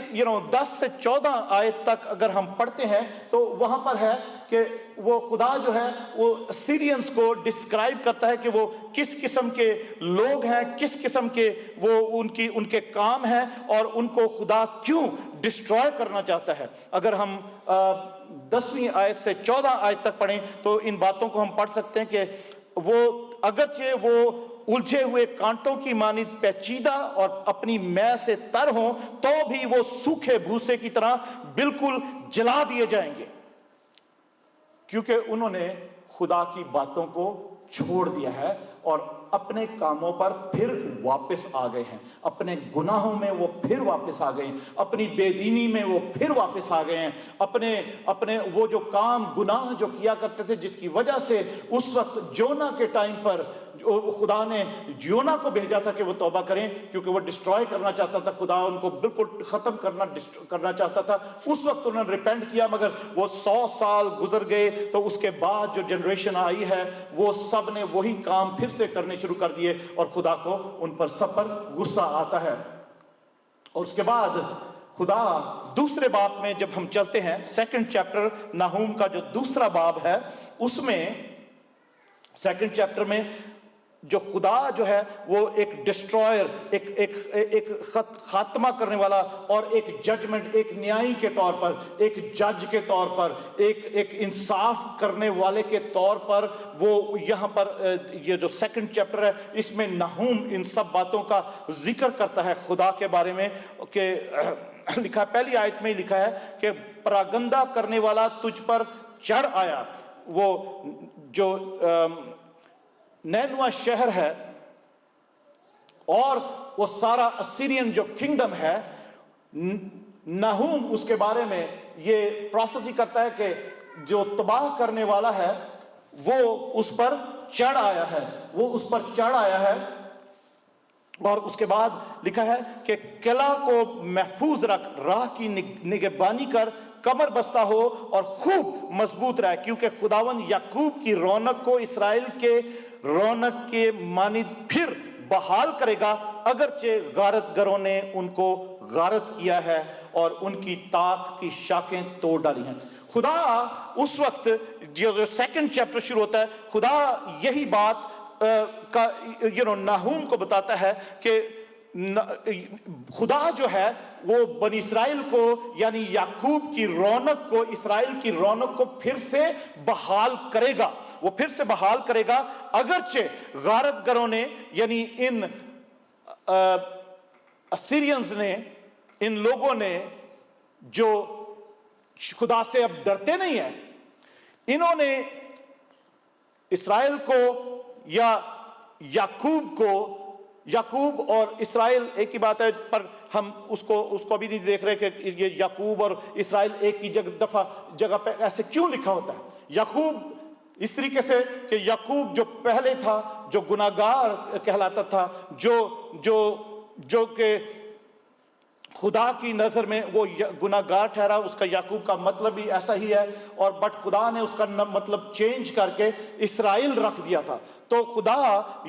10 से 14 आयत तक अगर हम पढ़ते हैं तो वहां पर है कि वो खुदा जो है वो सीरियंस को डिस्क्राइब करता है कि वो किस किस्म के लोग हैं, किस किस्म के वो उनके काम हैं और उनको खुदा क्यों डिस्ट्रॉय करना चाहता है। अगर हम 10वीं आयत से 14 आयत तक पढ़ें तो इन बातों को हम पढ़ सकते हैं कि वो अगरचे वो उलझे हुए कांटों की मानिद पेचीदा और अपनी मै से तर हो, तो भी वो सूखे भूसे की तरह बिल्कुल जला दिए जाएंगे, क्योंकि उन्होंने खुदा की बातों को छोड़ दिया है और अपने कामों पर फिर वापस आ गए हैं। अपने गुनाहों में वो फिर वापस आ गए हैं, अपनी बेदीनी में वो फिर वापस आ गए हैं। अपने वो जो काम गुनाह जो किया करते थे, जिसकी वजह से उस वक्त जोना के टाइम पर खुदा ने योना को भेजा था कि वो तौबा करें, क्योंकि वो डिस्ट्रॉय करना चाहता था। खुदा उनको बिल्कुल खत्म करना चाहता था। उस वक्त उन्होंने रिपेंट किया, मगर वो 100 साल गुजर गए तो उसके बाद जो जनरेशन आई है वो सब ने वही काम फिर से करने शुरू कर दिए और खुदा को उन पर सब पर गुस्सा आता है। और उसके बाद खुदा दूसरे बाब में जब हम चलते हैं, सेकंड चैप्टर नाहूम का जो दूसरा बाब है, उसमें सेकंड चैप्टर में जो खुदा जो है वो एक डिस्ट्रॉयर, एक खात्मा करने वाला और एक जजमेंट, एक न्यायी के तौर पर, एक जज के तौर पर, एक इंसाफ करने वाले के तौर पर वो यहाँ पर ये जो सेकंड चैप्टर है इसमें नाहूम इन सब बातों का जिक्र करता है खुदा के बारे में। कि लिखा, पहली आयत में लिखा है कि परागंदा करने वाला तुझ पर चढ़ आया। वो जो नैनवा शहर है और वो सारा असीरियन जो किंगडम है, नाहूम उसके बारे में ये प्रोफेसी करता है कि जो तबाह करने वाला है वो उस पर चढ़ आया है, वो उस पर चढ़ आया है। और उसके बाद लिखा है कि किला को महफूज रख, राह की निगहबानी कर, कमर बस्ता हो और खूब मजबूत रहे, क्योंकि खुदावन याकूब की रौनक को इस्राएल के रौनक के मानिद फिर बहाल करेगा, अगरचे गारतगरों ने उनको गारत किया है और उनकी ताक की शाखें तोड़ डाली हैं। खुदा उस वक्त जो सेकंड चैप्टर शुरू होता है, खुदा यही बात کا नाहूम को बताता है कि खुदा जो है वो बनी इसराइल को यानी याकूब की रौनक को, इसराइल की रौनक को फिर से बहाल करेगा, वो फिर से बहाल करेगा। अगरचे गारतगरों ने यानी इन असीरियंस ने, इन लोगों ने जो खुदा से अब डरते नहीं है, इन्होंने इसराइल को या याकूब और इसराइल एक ही बात है, पर हम उसको भी नहीं देख रहे कि ये याकूब और इसराइल एक ही जगह पे ऐसे क्यों लिखा होता है। याकूब इस तरीके से कि याकूब जो पहले था, जो गुनाहगार कहलाता था, जो कि खुदा की नजर में वो गुनाहगार ठहरा, उसका याकूब का मतलब भी ऐसा ही है। और बट खुदा ने उसका मतलब चेंज करके इसराइल रख दिया था। तो खुदा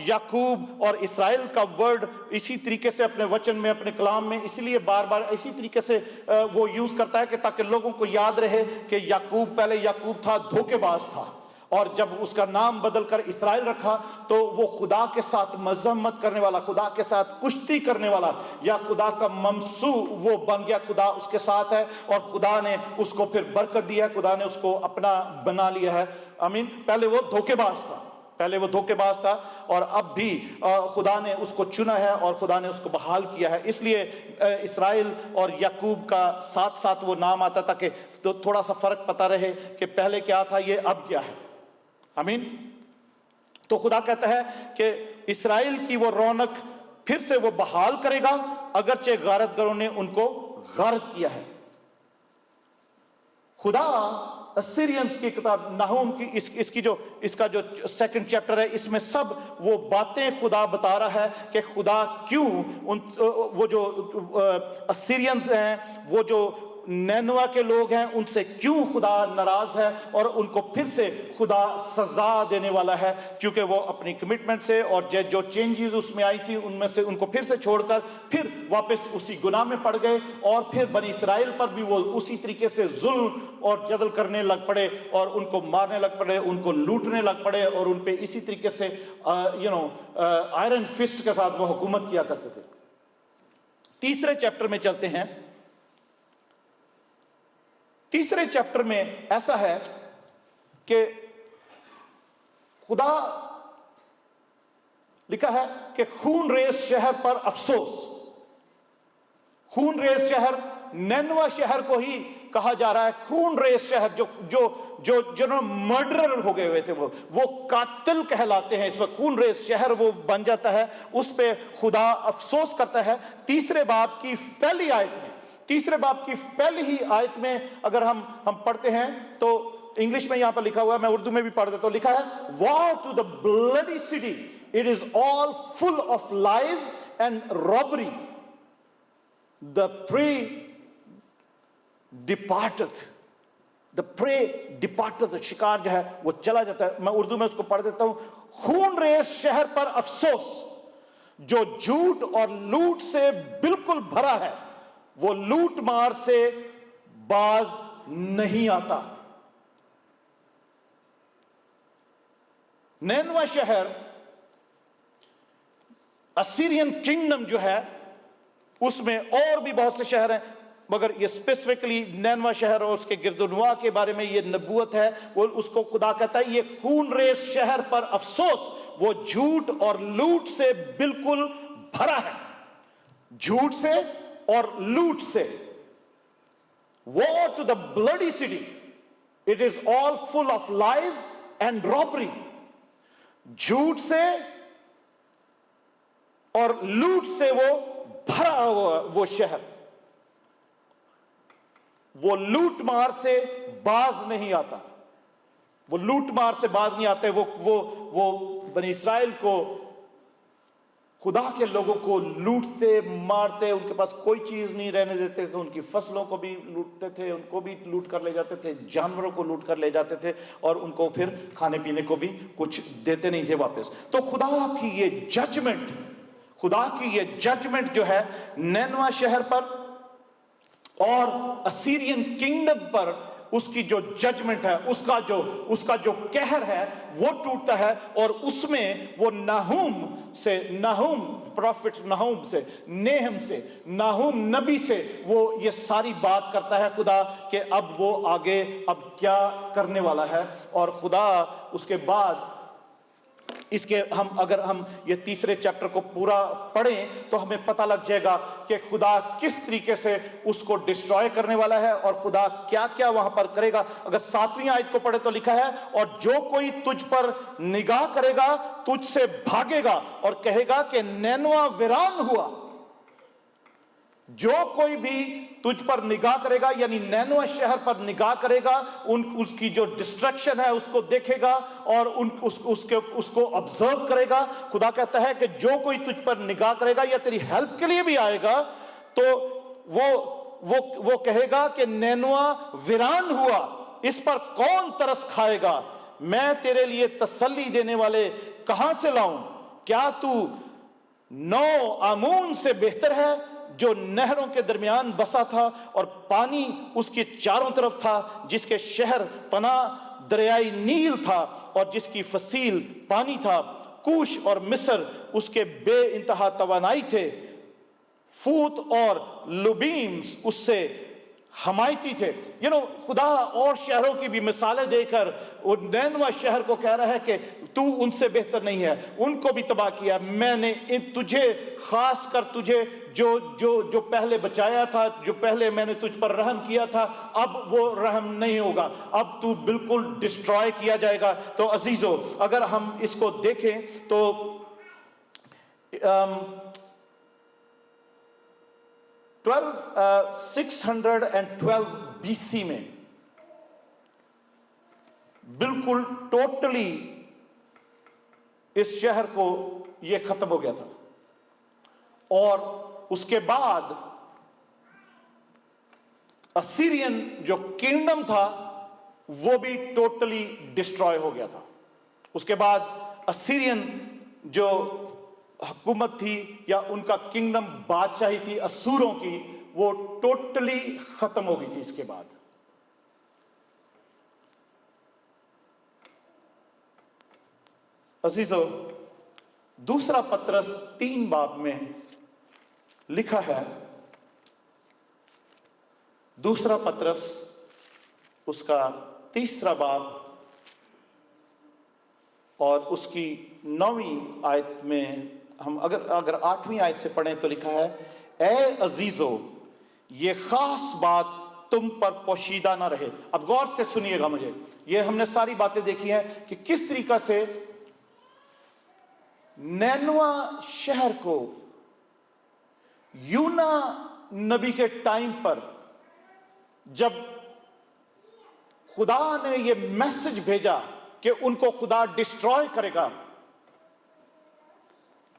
याकूब और इसराइल का वर्ड इसी तरीके से अपने वचन में, अपने कलाम में इसलिए बार बार इसी तरीके से वो यूज करता है कि ताकि लोगों को याद रहे कि याकूब पहले याकूब था, धोखेबाज था, और जब उसका नाम बदलकर इसराइल रखा तो वो खुदा के साथ मजम्मत करने वाला, खुदा के साथ कुश्ती करने वाला, या खुदा का ममसू वो बन गया, खुदा उसके साथ है और खुदा ने उसको फिर बरकत दिया, खुदा ने उसको अपना बना लिया है। आमीन। पहले वो धोखेबाज था और अब भी खुदा ने उसको चुना है और खुदा ने उसको बहाल किया है। इसलिए इसराइल और याकूब का साथ साथ वो नाम आता ताकि तो थोड़ा सा फर्क पता रहे कि पहले क्या था, ये अब क्या है। आमीन। तो खुदा कहता है कि इस्राएल की वो रौनक फिर से वो बहाल करेगा, अगरचे गारतगरों ने उनको गारत किया है। खुदा असीरियंस की किताब नाहूम की इसका जो सेकंड चैप्टर है, इसमें सब वो बातें खुदा बता रहा है कि खुदा क्यों वो जो असीरियंस हैं, वो जो नैनवा के लोग हैं, उनसे क्यों खुदा नाराज है और उनको फिर से खुदा सजा देने वाला है, क्योंकि वो अपनी कमिटमेंट से और जो चेंजेस उसमें आई थी उनमें से उनको फिर से छोड़कर फिर वापस उसी गुनाह में पड़ गए और फिर बनी इसराइल पर भी वो उसी तरीके से जुल्म और जदल करने लग पड़े और उनको मारने लग पड़े, उनको लूटने लग पड़े और उन पे इसी तरीके से आयरन फिस्ट के साथ वो हुकूमत किया करते थे। तीसरे चैप्टर में चलते हैं। तीसरे चैप्टर में ऐसा है कि खुदा लिखा है कि खून रेस शहर पर अफसोस। खून रेस शहर नैनवा शहर को ही कहा जा रहा है। खून रेस शहर जो मर्डरर हो गए हुए थे, वो कातिल कहलाते हैं। इस वक्त खून रेस शहर वो बन जाता है, उस पे खुदा अफसोस करता है। तीसरे बाब की पहली ही आयत में अगर हम पढ़ते हैं तो इंग्लिश में यहां पर लिखा हुआ है, मैं उर्दू में भी पढ़ देता हूं। लिखा है, war to the bloody city, it is all full of lies and robbery, the prey departed, शिकार जो है वो चला जाता है। मैं उर्दू में उसको पढ़ देता हूं। खून रेस शहर पर अफसोस, जो झूठ और लूट से बिल्कुल भरा है, वो लूट मार से बाज नहीं आता। नैनवा शहर, असीरियन किंगडम जो है, उसमें और भी बहुत से शहर हैं, मगर ये स्पेसिफिकली नैनवा शहर और उसके गिरदुनवा के बारे में ये नबूवत है। वो उसको खुदा कहता है, ये खून रेस शहर पर अफसोस, वो झूठ और लूट से बिल्कुल भरा है। झूठ से और लूट से। War to the bloody city, it is all full of lies and robbery. झूठ से और लूट से वो भरा हुआ वो शहर, वो लूट मार से बाज नहीं आता। वो लूट मार से बाज नहीं आते। वो बनी इसराइल को, खुदा के लोगों को लूटते मारते, उनके पास कोई चीज नहीं रहने देते थे। उनकी फसलों को भी लूटते थे, उनको भी लूट कर ले जाते थे, जानवरों को लूट कर ले जाते थे और उनको फिर खाने पीने को भी कुछ देते नहीं थे वापस। तो खुदा की ये जजमेंट जो है नैनवा शहर पर और असीरियन किंगडम पर, اس کی جو ججمنٹ ہے، اس کا جو قہر ہے وہ ٹوٹتا ہے، اور اس میں وہ ناہوم پروفٹ ناہوم نبی سے وہ یہ ساری بات کرتا ہے خدا کہ اب وہ آگے اب کیا کرنے والا ہے. اور خدا اس کے بعد اس کے اگر ہم یہ تیسرے چیپٹر کو پورا پڑھیں تو ہمیں پتہ لگ جائے گا کہ خدا کس طریقے سے اس کو ڈسٹروائے کرنے والا ہے اور خدا کیا کیا وہاں پر کرے گا. اگر 7ویں آیت کو پڑھے تو لکھا ہے، اور جو کوئی تجھ پر نگاہ کرے گا تجھ سے بھاگے گا اور کہے گا کہ نینوا ویران ہوا. جو کوئی بھی تجھ پر نگاہ کرے گا، یعنی نینوہ شہر پر نگاہ کرے گا، اس کی جو ڈسٹرکشن ہے اس کو دیکھے گا اور اس کو آبزرو کرے گا. خدا کہتا ہے کہ جو کوئی تجھ پر نگاہ کرے گا یا تیری ہیلپ کے لیے بھی آئے گا تو وہ کہے گا کہ نینوہ ویران ہوا، اس پر کون ترس کھائے گا. میں تیرے لیے تسلی دینے والے کہاں سے لاؤں؟ کیا تو نو آمون سے بہتر ہے جو نہروں کے درمیان بسا تھا اور پانی اس کے چاروں طرف تھا، جس کے شہر پناہ دریائے نیل تھا اور جس کی فصیل پانی تھا. کوش اور مصر اس کے بے انتہا توانائی تھے، فوت اور لبیمس اس سے حمایتی تھے. خدا اور شہروں کی بھی مثالیں دے کر نینوہ شہر کو کہہ رہا ہے کہ تو ان سے بہتر نہیں ہے، ان کو بھی تباہ کیا. میں نے تجھے خاص کر تجھے جو پہلے بچایا تھا، جو پہلے میں نے تجھ پر رحم کیا تھا، اب وہ رحم نہیں ہوگا، اب تو بالکل ڈسٹرائے کیا جائے گا. تو عزیزو اگر ہم اس کو دیکھیں تو 612 BC میں بالکل ٹوٹلی اس شہر کو یہ ختم ہو گیا تھا، اور اس کے بعد اسیرین جو کنگڈم تھا وہ بھی ٹوٹلی ڈسٹرائے ہو گیا تھا. اس کے بعد اسیرین جو حکومت تھی یا ان کا کنگڈم بادشاہی تھی اسوروں کی، وہ ٹوٹلی ختم ہو گئی تھی. اس کے بعد عزیزو دوسرا پطرس 3 باب میں لکھا ہے، دوسرا پطرس اس کا 3 باب اور اس کی 9ویں آیت میں ہم اگر 8ویں آیت سے پڑھیں تو لکھا ہے، اے عزیزو یہ خاص بات تم پر پوشیدہ نہ رہے. اب غور سے سنیے گا مجھے، یہ ہم نے ساری باتیں دیکھی ہیں کہ کس طریقہ سے نینوہ شہر کو یونا نبی کے ٹائم پر جب خدا نے یہ میسج بھیجا کہ ان کو خدا ڈسٹرائے کرے گا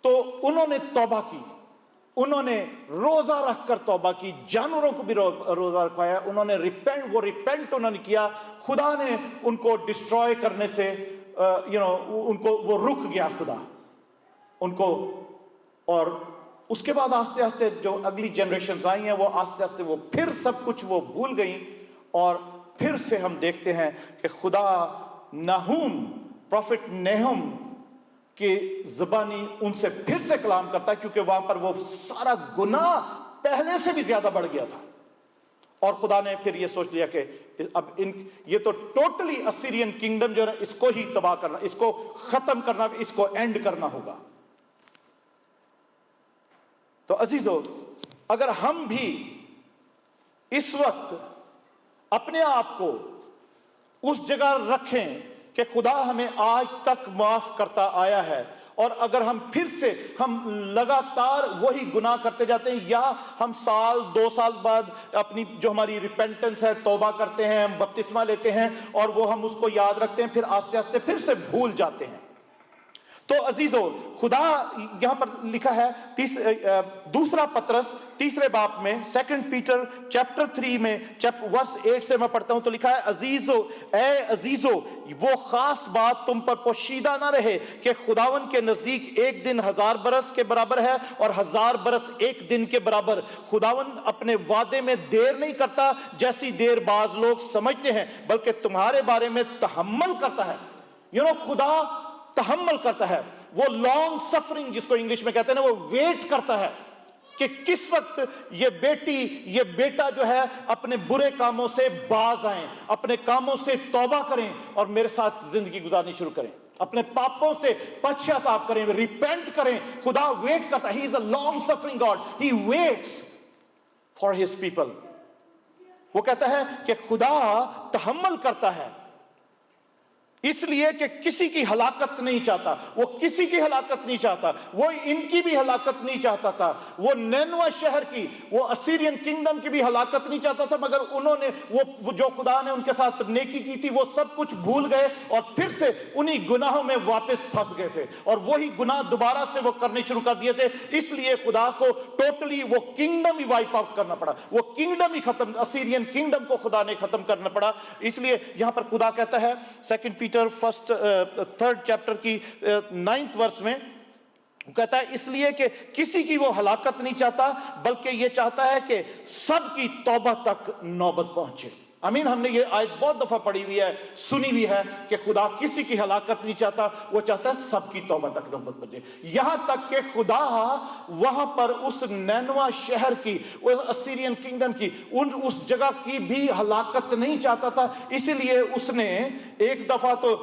تو انہوں نے توبہ کی، انہوں نے روزہ رکھ کر توبہ کی، جانوروں کو بھی روزہ رکھوایا، انہوں نے ریپینٹ انہوں نے کیا. خدا نے ان کو ڈسٹرائے کرنے سے ان کو وہ رک گیا خدا ان کو. اور اس کے بعد آہستہ آہستہ جو اگلی جنریشنز آئی ہیں وہ آہستہ آہستہ وہ پھر سب کچھ وہ بھول گئیں، اور پھر سے ہم دیکھتے ہیں کہ خدا ناہوم پروفٹ نہوم کہ زبانی ان سے پھر سے کلام کرتا ہے، کیونکہ وہاں پر وہ سارا گناہ پہلے سے بھی زیادہ بڑھ گیا تھا. اور خدا نے پھر یہ سوچ لیا کہ اب یہ تو ٹوٹلی اسیرین کنگڈم جو ہے اس کو ہی تباہ کرنا، اس کو ختم کرنا، اس کو اینڈ کرنا ہوگا. تو عزیزو اگر ہم بھی اس وقت اپنے آپ کو اس جگہ رکھیں کہ خدا ہمیں آج تک معاف کرتا آیا ہے، اور اگر ہم پھر سے ہم لگاتار وہی گناہ کرتے جاتے ہیں، یا ہم 2 سال بعد اپنی جو ہماری ریپینٹنس ہے توبہ کرتے ہیں، ہم بپتسمہ لیتے ہیں اور وہ ہم اس کو یاد رکھتے ہیں، پھر آہستہ آہستہ پھر سے بھول جاتے ہیں، तो अजीजों, खुदा यहां पर लिखा है दूसरा पतरस तीसरे बाब में, 2 पीटर चैप्टर 3 में वर्स 8 से मैं पढ़ता हूं, तो लिखा है, अजीजों, ए अजीजों, वो खास बात तुम पर पोशीदा ना रहे कि खुदावन के नजदीक एक दिन 1000 बरस के बराबर है और 1000 बरस एक दिन के बराबर। खुदावन अपने वादे में देर नहीं करता जैसी देर बाज लोग समझते हैं, बल्कि तुम्हारे बारे में तहम्मुल करता है। खुदा तहम्मुल करता है, वो लॉन्ग सफरिंग जिसको इंग्लिश में कहते हैं ना, वो वेट करता है कि किस वक्त ये बेटी ये बेटा जो है अपने बुरे कामों से बाज आए, अपने कामों से तौबा करें और मेरे साथ जिंदगी गुजारनी शुरू करें, अपने पापों से पश्चाताप करें, रिपेंट करें। खुदा वेट करता है, he is a long suffering God, he waits for his people. वो कहता है कि खुदा तहम्मुल करता है इसलिए कि किसी की हलाकत नहीं चाहता, वो किसी की हलाकत नहीं चाहता, वो इनकी भी हलाकत नहीं चाहता था, वो नैनवा शहर की, वो असीरियन किंगडम की भी हलाकत नहीं चाहता था, मगर उन्होंने वो जो खुदा ने उनके साथ नेकी की थी वो सब कुछ भूल गए और फिर से उन्हीं गुनाहों में वापस फंस गए थे और वही गुनाह दोबारा से वो करने शुरू कर दिए थे। इसलिए खुदा को टोटली वो किंगडम ही वाइप आउट करना पड़ा, वो किंगडम ही खत्म, असीरियन किंगडम को खुदा ने खत्म करना पड़ा। इसलिए यहां पर खुदा कहता है 2 पीटर 3rd चैप्टर की 9th वर्स में कहता है, इसलिए कि किसी की वो हलाकत नहीं चाहता बल्कि ये चाहता है कि सबकी तौबा तक नौबत पहुंचे। आमीन। हमने ये आयत बहुत दफा पढ़ी हुई है, सुनी हुई है कि खुदा किसी की हलाकत नहीं चाहता, वो चाहता है सबकी तौबा तक नौबत पहुंचे। यहां तक कि खुदा वहां पर उस नैनवा शहर की, उस असीरियन किंगडम की, उस जगह की भी हलाकत नहीं चाहता था। इसलिए उसने एक दफा तो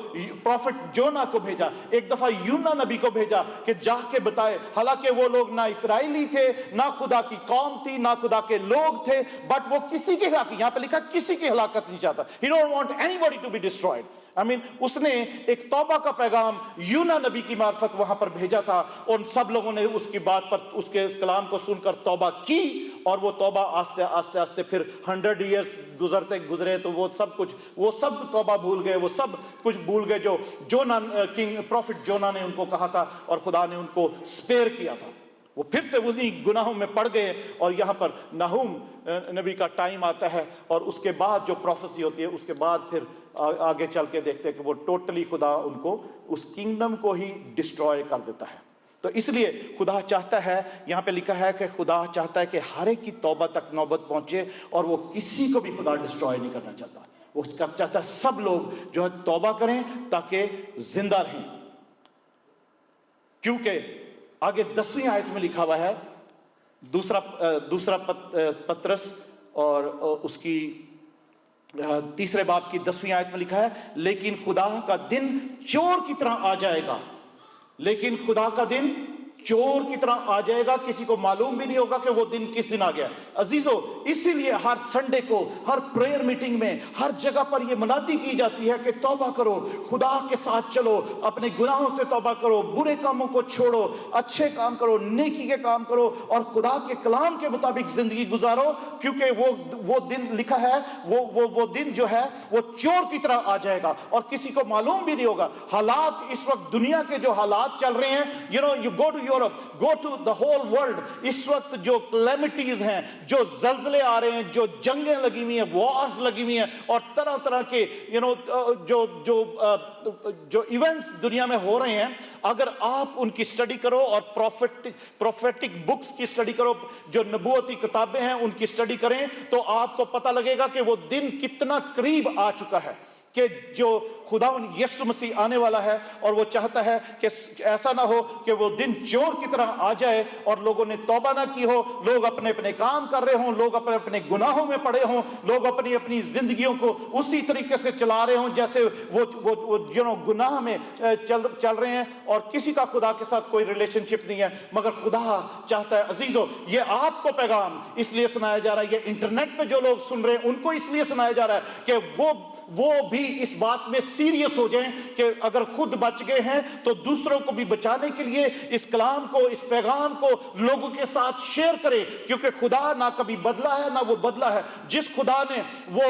प्रॉफिट जोना को भेजा, एक दफा यूना नबी को भेजा कि जाके बताए। हालांकि वो लोग ना इस्राएली थे, ना खुदा की कौम थी, ना खुदा के लोग थे, बट वो किसी की हलाकत, यहां पे लिखा किसी की हलाकत नहीं चाहता। He don't want anybody to be destroyed. I mean, उसने एक तौबा का पैगाम यूना नबी की मार्फत वहां पर भेजा था और सब लोगों ने उसकी बात पर, उसके कलाम को सुनकर तौबा की और वो तौबा आस्ते आस्ते आस्ते फिर 100 इयर्स गुजरे तो वो सब तौबा भूल गए, वो सब कुछ भूल गए जो जोना प्रॉफिट जोना ने उनको कहा था और खुदा ने उनको स्पेयर किया था। वो फिर से उन्हीं गुनाहों में पड़ गए और यहाँ पर नाहूम नबी का टाइम आता है और उसके बाद जो प्रोफेसी होती है उसके बाद फिर आगे चल के देखते हैं कि वो टोटली खुदा उनको उस किंगडम को ही डिस्ट्रॉय कर देता है। तो इसलिए खुदा चाहता है, यहाँ पे लिखा है कि खुदा चाहता है कि हर एक की तौबा तक नौबत पहुंचे और वो किसी को भी खुदा डिस्ट्रॉय नहीं करना चाहता। वो चाहता है सब लोग जो है तौबा करें ताकि जिंदा रहें। क्योंकि आगे 10वीं आयत में लिखा हुआ है, दूसरा पत्रस और उसकी तीसरे बाब की 10वीं आयत में लिखा है, लेकिन खुदा का दिन चोर की तरह आ जाएगा, लेकिन खुदा का दिन चोर की तरह आ जाएगा, किसी को मालूम भी नहीं होगा कि वो दिन किस दिन आ गया। अजीजों, इसीलिए हर संडे को, हर प्रेयर मीटिंग में, हर जगह पर ये मुनादी की जाती है कि तौबा करो, खुदा के साथ चलो, अपने गुनाहों से तौबा करो, बुरे कामों को छोड़ो, अच्छे काम करो, नेकी के काम करो और खुदा के कलाम के मुताबिक जिंदगी गुजारो। क्योंकि वो दिन लिखा है, वो दिन जो है वो चोर की तरह आ जाएगा और किसी को मालूम भी नहीं होगा। हालात इस वक्त दुनिया के जो हालात चल रहे हैं, you go to Europe, go to the whole world, इस वक्त जो कैलेमिटीज हैं, जो जल्जले आ रहे हैं, जो जंगें लगी हुई हैं, वॉर्स लगी हुई हैं और तरह तरह के जो इवेंट्स दुनिया में हो रहे हैं, अगर आप उनकी स्टडी करो और प्रोफेटिक बुक्स की स्टडी करो, जो नबूवती किताबें हैं उनकी स्टडी करें, तो आपको पता लगेगा कि वो दिन कितना करीब आ चुका है कि जो खुदावन यीशु मसीह आने वाला है और वो चाहता है कि ऐसा ना हो कि वो दिन चोर की तरह आ जाए और लोगों ने तौबा ना की हो, लोग अपने अपने काम कर रहे हों, लोग अपने अपने गुनाहों में पड़े हों, लोग अपनी अपनी जिंदगियों को उसी तरीके से चला रहे हों जैसे वो गुनाह में चल रहे हैं और किसी का खुदा के साथ कोई रिलेशनशिप नहीं है। मगर खुदा चाहता है, अजीजों, ये आपको पैगाम इसलिए सुनाया जा रहा है, ये इंटरनेट पे जो लोग सुन रहे हैं उनको इसलिए सुनाया जा रहा है कि वो भी इस बात में सीरियस हो जाएं कि अगर खुद बच गए हैं तो दूसरों को भी बचाने के लिए इस कलाम को, इस पैगाम को लोगों के साथ शेयर करें। क्योंकि खुदा ना कभी बदला है ना वो बदला है। जिस खुदा ने वो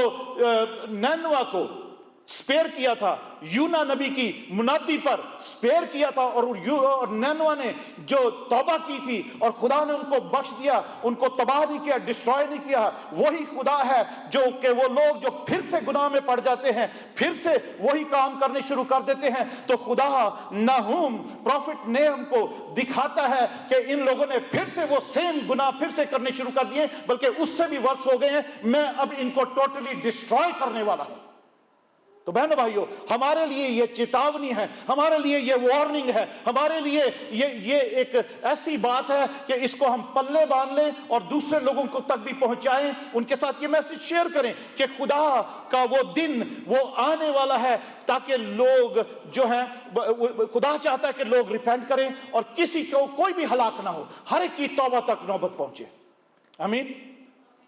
नैनवा को स्पेयर किया था, यूना नबी की मुनादी पर स्पेयर किया था, और नैनवा ने जो तौबा की थी और खुदा ने उनको बख्श दिया, उनको तबाह नहीं किया, डिस्ट्रॉय नहीं किया, वही खुदा है जो कि वो लोग जो फिर से गुनाह में पड़ जाते हैं, फिर से वही काम करने शुरू कर देते हैं, तो खुदा नाहूम प्रॉफिट ने हमको दिखाता है कि इन लोगों ने फिर से वो सेम गुनाह फिर से करने शुरू कर दिए, बल्कि उससे भी वर्ष हो गए हैं। मैं अब इनको टोटली डिस्ट्रॉय करने वाला हूं। तो बहनों भाइयों, हमारे लिए ये चेतावनी है, हमारे लिए ये वार्निंग है, हमारे लिए ये एक ऐसी बात है कि इसको हम पल्ले बांध लें और दूसरे लोगों को तक भी पहुंचाएं, उनके साथ ये मैसेज शेयर करें कि खुदा का वो दिन वो आने वाला है, ताकि लोग जो हैं, खुदा चाहता है कि लोग रिपेंट करें और किसी को कोई भी हलाक ना हो, हर एक की तौबा तक नौबत पहुंचे। आमीन।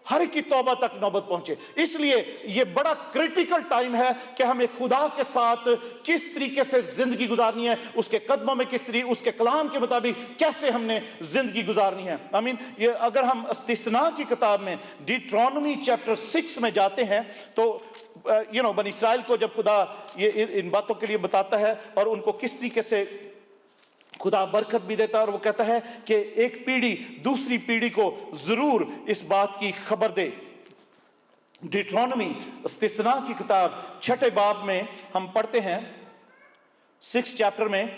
हर एक की तौबा तक नौबत पहुंचे। इसलिए ये बड़ा क्रिटिकल टाइम है कि हमें खुदा के साथ किस तरीके से जिंदगी गुजारनी है, उसके कदमों में किस तरीके, उसके कलाम के मुताबिक कैसे हमने जिंदगी गुजारनी है। आमीन। ये अगर हम इस्तिस्ना की किताब में डिट्रोनोमी चैप्टर 6 में जाते हैं तो बनी इस्राइल को जब खुदा ये इन बातों के लिए बताता है और उनको किस तरीके से खुदा बरकत भी देता है, और वो कहता है कि एक पीढ़ी दूसरी पीढ़ी को जरूर इस बात की खबर दे। डिट्रोनोमी इस्तिस्ना की किताब 6 बाब में हम पढ़ते हैं, 6 चैप्टर में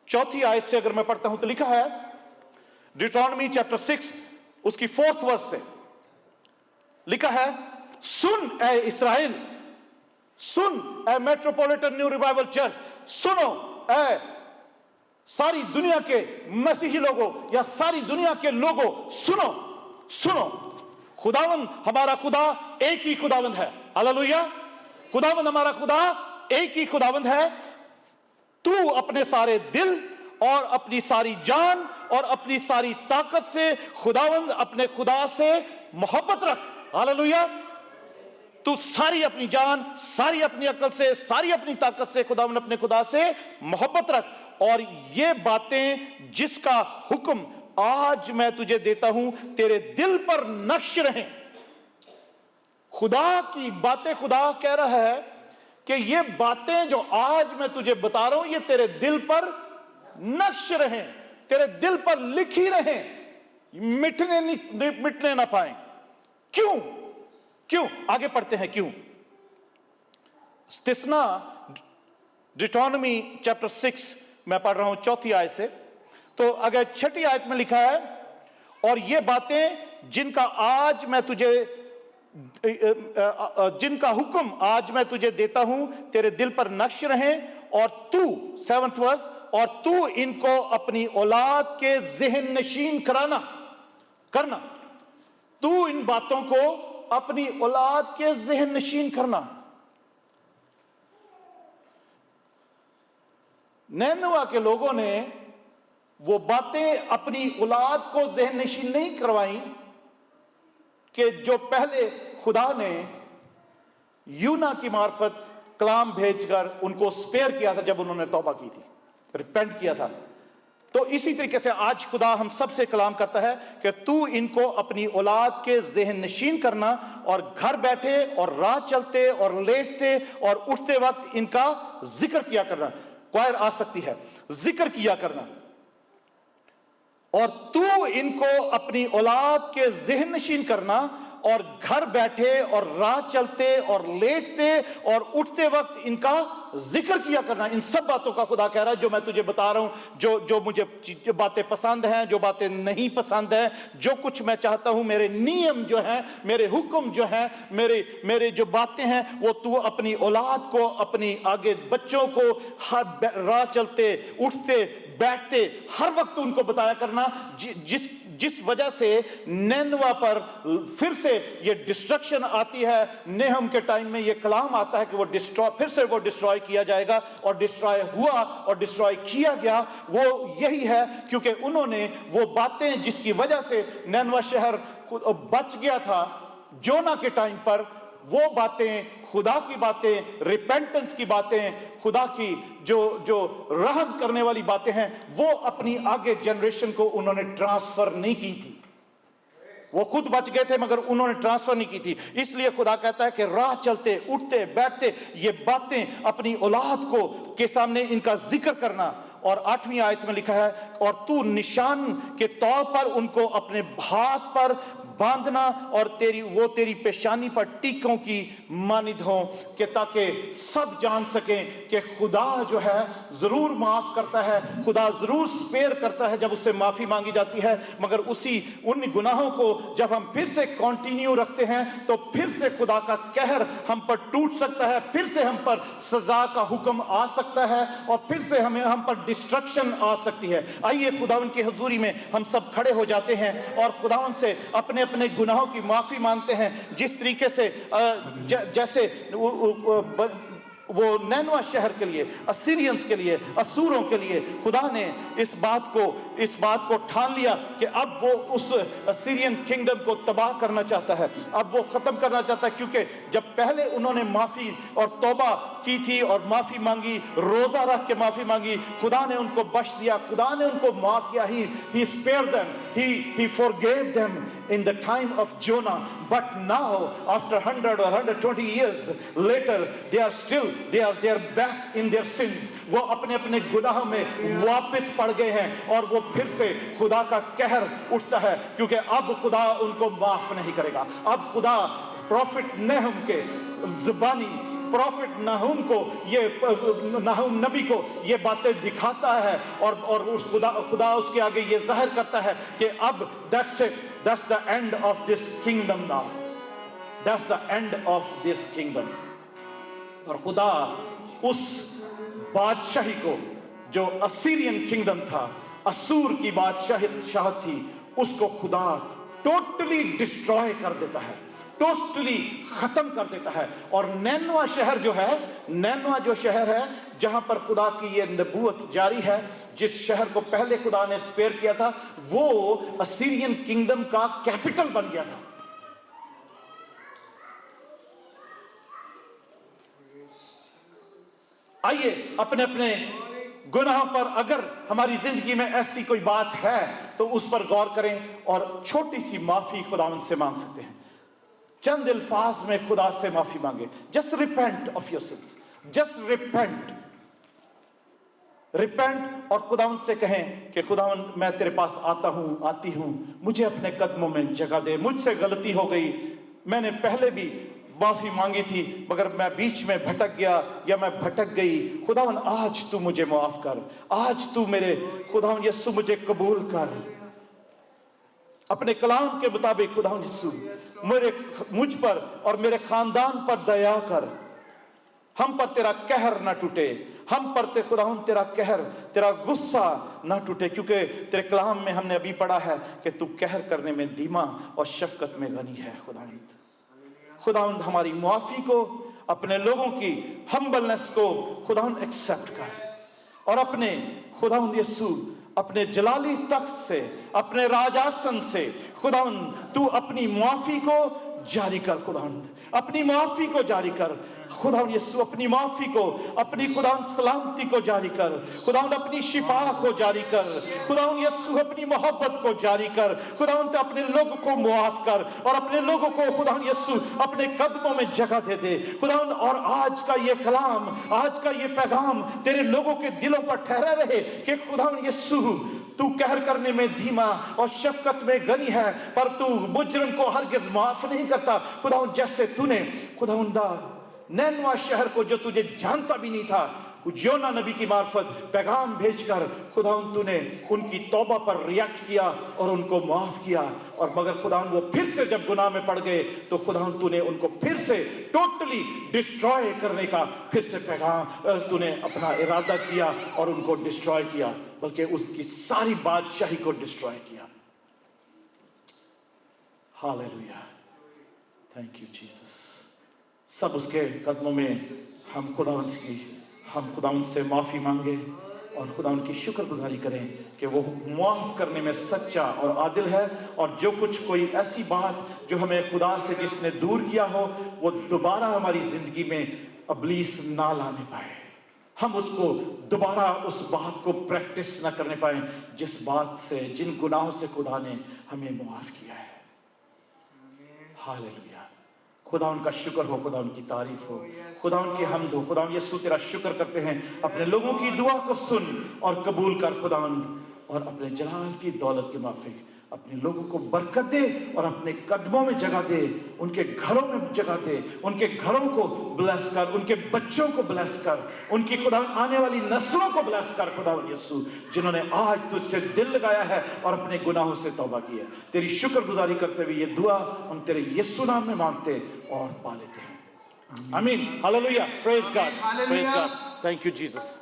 4 आयत से अगर मैं पढ़ता हूं तो लिखा है, डिट्रोनोमी चैप्टर 6 उसकी 4th वर्स से लिखा है, सुन ए इस्राएल, सुन ए मेट्रोपॉलिटन न्यू रिवाइवल चर्च, सुनो ए सारी दुनिया के मसीही लोगों या सारी दुनिया के लोगों, सुनो सुनो, खुदावंद हमारा खुदा एक ही खुदावंद है। हालेलुया। खुदावंद हमारा खुदा एक ही खुदावंद है। तू अपने सारे दिल और अपनी सारी जान और अपनी सारी ताकत से खुदावंद अपने खुदा से मोहब्बत रख। हालेलुया। तू सारी अपनी जान, सारी अपनी अकल से, सारी अपनी ताकत से खुदावंद अपने खुदा से मोहब्बत रख, और ये बातें जिसका हुक्म आज मैं तुझे देता हूं तेरे दिल पर नक्श रहें। खुदा की बातें, खुदा कह रहा है कि ये बातें जो आज मैं तुझे बता रहा हूं ये तेरे दिल पर नक्श रहें, तेरे दिल पर लिखी रहें, मिटने ना पाए। क्यों? क्यों? आगे पढ़ते हैं क्यों। इस्तिस्ना डिट्रोनोमी चैप्टर 6 मैं पढ़ रहा हूं 4 आयत से। तो अगर 6 आयत में लिखा है, और ये बातें जिनका आज मैं तुझे जिनका हुक्म आज मैं तुझे देता हूं तेरे दिल पर नक्श रहें, और तू 7th वर्स, और तू इनको अपनी औलाद के ज़हन नशीन करना। तू इन बातों को अपनी औलाद के ज़हन नशीन करना। नैनवा के लोगों ने वो बातें अपनी औलाद को ज़हन नशीन नहीं करवाई कि जो पहले खुदा ने यूना की मार्फत कलाम भेजकर उनको स्पेयर किया था जब उन्होंने तौबा की थी, रिपेंट किया था। तो इसी तरीके से आज खुदा हम सब से कलाम करता है कि तू इनको अपनी औलाद के ज़हन नशीन करना, और घर बैठे और राह चलते और लेटते और उठते वक्त इनका जिक्र किया करना। क्वायर आ सकती है, जिक्र किया करना। और तू इनको अपनी औलाद के ज़हन नशीन करना, और घर बैठे और राह चलते और लेटते और उठते वक्त इनका जिक्र किया करना। इन सब बातों का खुदा कह रहा है जो मैं तुझे बता रहा हूं, जो मुझे जो बातें पसंद हैं, जो बातें नहीं पसंद हैं, जो कुछ मैं चाहता हूं, मेरे नियम जो हैं, मेरे हुक्म जो हैं, मेरे जो बातें हैं, वो तू अपनी औलाद को, अपनी आगे बच्चों को हर राह चलते उठते बैठते हर वक्त उनको बताया करना। जिस वजह से नैनवा पर फिर से ये डिस्ट्रक्शन आती है, नेहम के टाइम में ये कलाम आता है कि वो फिर से वो डिस्ट्रॉय किया जाएगा, और डिस्ट्रॉय हुआ और डिस्ट्रॉय किया गया। वो यही है क्योंकि उन्होंने वो बातें जिसकी वजह से नैनवा शहर बच गया था जोना के टाइम पर, वो बातें, खुदा की बातें, रिपेंटेंस की बातें, खुदा की जो रहम करने वाली बातें हैं, वो अपनी आगे जनरेशन को उन्होंने ट्रांसफर नहीं की थी। वो खुद बच गए थे मगर उन्होंने ट्रांसफर नहीं की थी। इसलिए खुदा कहता है कि राह चलते उठते बैठते ये बातें अपनी औलाद को के सामने इनका जिक्र करना। और 8वीं आयत में लिखा है, और तू निशान के तौर पर उनको अपने हाथ पर बांधना और तेरी पेशानी पर टीकों की मानिद हो, कि ताकि सब जान सकें कि खुदा जो है जरूर माफ करता है, खुदा जरूर स्पेयर करता है जब उससे माफी मांगी जाती है, मगर उन गुनाहों को जब हम फिर से कंटिन्यू रखते हैं तो फिर से खुदा का कहर हम पर टूट सकता है, फिर से हम पर सजा का हुक्म आ सकता है और फिर से हम पर डिस्ट्रक्शन आ सकती है। आइए खुदावन की हुजूरी में हम सब खड़े हो जाते हैं और खुदावन से अपने अपने गुनाहों की माफी मांगते हैं। जिस तरीके से जैसे वो नैनवा शहर के लिए, असीरियंस के लिए, असूरों के लिए खुदा ने इस बात को ठान लिया कि अब वो उस असीरियन किंगडम को तबाह करना चाहता है, अब वो खत्म करना चाहता है। क्योंकि जब पहले उन्होंने माफी और तौबा की थी और माफी मांगी, रोजा रख के माफी मांगी, खुदा ने उनको बख्श दिया, खुदा ने उनको माफ किया। He spared them, he forgave them in the time of Jonah. But now after 100 or 120 years later, they are back in their sins. वो अपने अपने गुनाहों में वापस पड़ गए हैं और वो फिर से खुदा का कहर उठता है, क्योंकि अब खुदा उनको माफ नहीं करेगा। अब खुदा प्रॉफिट नहूम के ज़बानी प्रॉफिट नाहूम को नाहूम नबी को ये बातें दिखाता है और उस खुदा उसके आगे ये जाहिर करता है कि अब that's the end of this kingdom now, that's the end of this kingdom। और खुदा उस बादशाही को जो असीरियन किंगडम था, असूर की बादशाह थी, उसको खुदा टोटली डिस्ट्रॉय कर देता है, टोटली खत्म कर देता है। और नैनवा शहर जो है, नैनवा जो शहर है जहां पर खुदा की ये नबूवत जारी है, जिस शहर को पहले खुदा ने स्पेयर किया था, वो असीरियन किंगडम का कैपिटल बन गया था। आइए अपने अपने गुनाहों पर, अगर हमारी जिंदगी में ऐसी कोई बात है तो उस पर गौर करें और छोटी सी माफी खुदावंद से मांग सकते हैं। चंद अल्फाज में खुदा से माफी मांगे। Just repent of your sins, just repent और खुदावंद से कहें कि खुदावंद मैं तेरे पास आता हूं, आती हूं, मुझे अपने कदमों में जगह दे, मुझसे गलती हो गई, मैंने पहले भी माफी मांगी थी मगर मैं बीच में भटक गया या मैं भटक गई। खुदावन आज तू मुझे माफ कर, आज तू मेरे खुदावन यीशु मुझे कबूल कर, अपने कलाम के मुताबिक खुदावन यीशु मुझ पर और मेरे खानदान पर दया कर, हम पर तेरा कहर ना टूटे, हम पर ते खुदावन तेरा कहर, तेरा गुस्सा ना टूटे, क्योंकि तेरे कलाम में हमने अभी पढ़ा है कि तू कहर करने में धीमा और शफकत में गनी है। खुदावंद हमारी मुआफी को, अपने लोगों की हम्बलनेस को खुदावंद एक्सेप्ट कर और अपने खुदावंद यीशु अपने जलाली तख्त से, अपने राजासन से खुदावंद तू अपनी मुआफी को जारी कर, खुदावंद अपनी मुआफी को जारी कर, खुदावंद यीशु अपनी माफी को, अपनी खुदावंद सलामती को जारी कर, खुदावंद अपनी शिफा को जारी कर, खुदावंद यीशु अपनी मोहब्बत को जारी कर, खुदावंद अपने लोगों को मुआफ कर और अपने लोगों को खुदावंद यीशु अपने कदमों में जगह दे दे खुदावंद। और आज का ये कलाम, आज का ये पैगाम तेरे लोगों के दिलों पर ठहरा रहे कि खुदावंद यीशु तू कहर करने में धीमा और शफकत में गनी है, पर तू मुजरिम को हरगिज माफ नहीं करता। खुदावंद जैसे तूने खुदावंदा नैनवा शहर को जो तुझे जानता भी नहीं था, योना नबी की मार्फत पैगाम भेजकर खुदावंद तूने उनकी तौबा पर रिएक्ट किया और उनको माफ किया। और मगर खुदावंद वो फिर से जब गुनाह में पड़ गए तो खुदावंद तूने उनको फिर से टोटली डिस्ट्रॉय करने का फिर से पैगाम तूने अपना इरादा किया और उनको डिस्ट्रॉय किया, बल्कि उसकी सारी बादशाही को डिस्ट्रॉय किया। Hallelujah, thank you Jesus. सब उसके कदमों में हम खुदावंद से माफ़ी मांगे और खुदावंद की शुक्रगुजारी करें कि वो माफ़ करने में सच्चा और आदिल है। और जो कुछ कोई ऐसी बात जो हमें खुदा से जिसने दूर किया हो, वो दोबारा हमारी ज़िंदगी में इब्लीस ना लाने पाए, हम उसको दोबारा उस बात को प्रैक्टिस ना करने पाए जिस बात से, जिन गुनाहों से खुदा ने हमें माफ़ किया है। हालेलुया। खुदा उनका शुक्र हो, खुदा उनकी तारीफ हो, खुदा उनकी हम्द हो। खुदा यीशु तेरा शुक्र करते हैं, अपने लोगों की दुआ को सुन और कबूल कर खुदावंद, और अपने जलाल की दौलत के माफिक अपने लोगों को बरकत दे और अपने कदमों में जगह दे, उनके घरों में जगह दे, उनके घरों को ब्लेस कर, उनके बच्चों को ब्लेस कर, उनकी खुदा आने वाली नस्लों को ब्लेस कर खुदा यीशु, जिन्होंने आज तुझसे दिल लगाया है और अपने गुनाहों से तौबा की है। तेरी शुक्रगुजारी करते हुए ये दुआ हम तेरे यीशु नाम में मांगते और पा लेते हैं। आमीन। Hallelujah. Praise God, praise God. Thank you Jesus.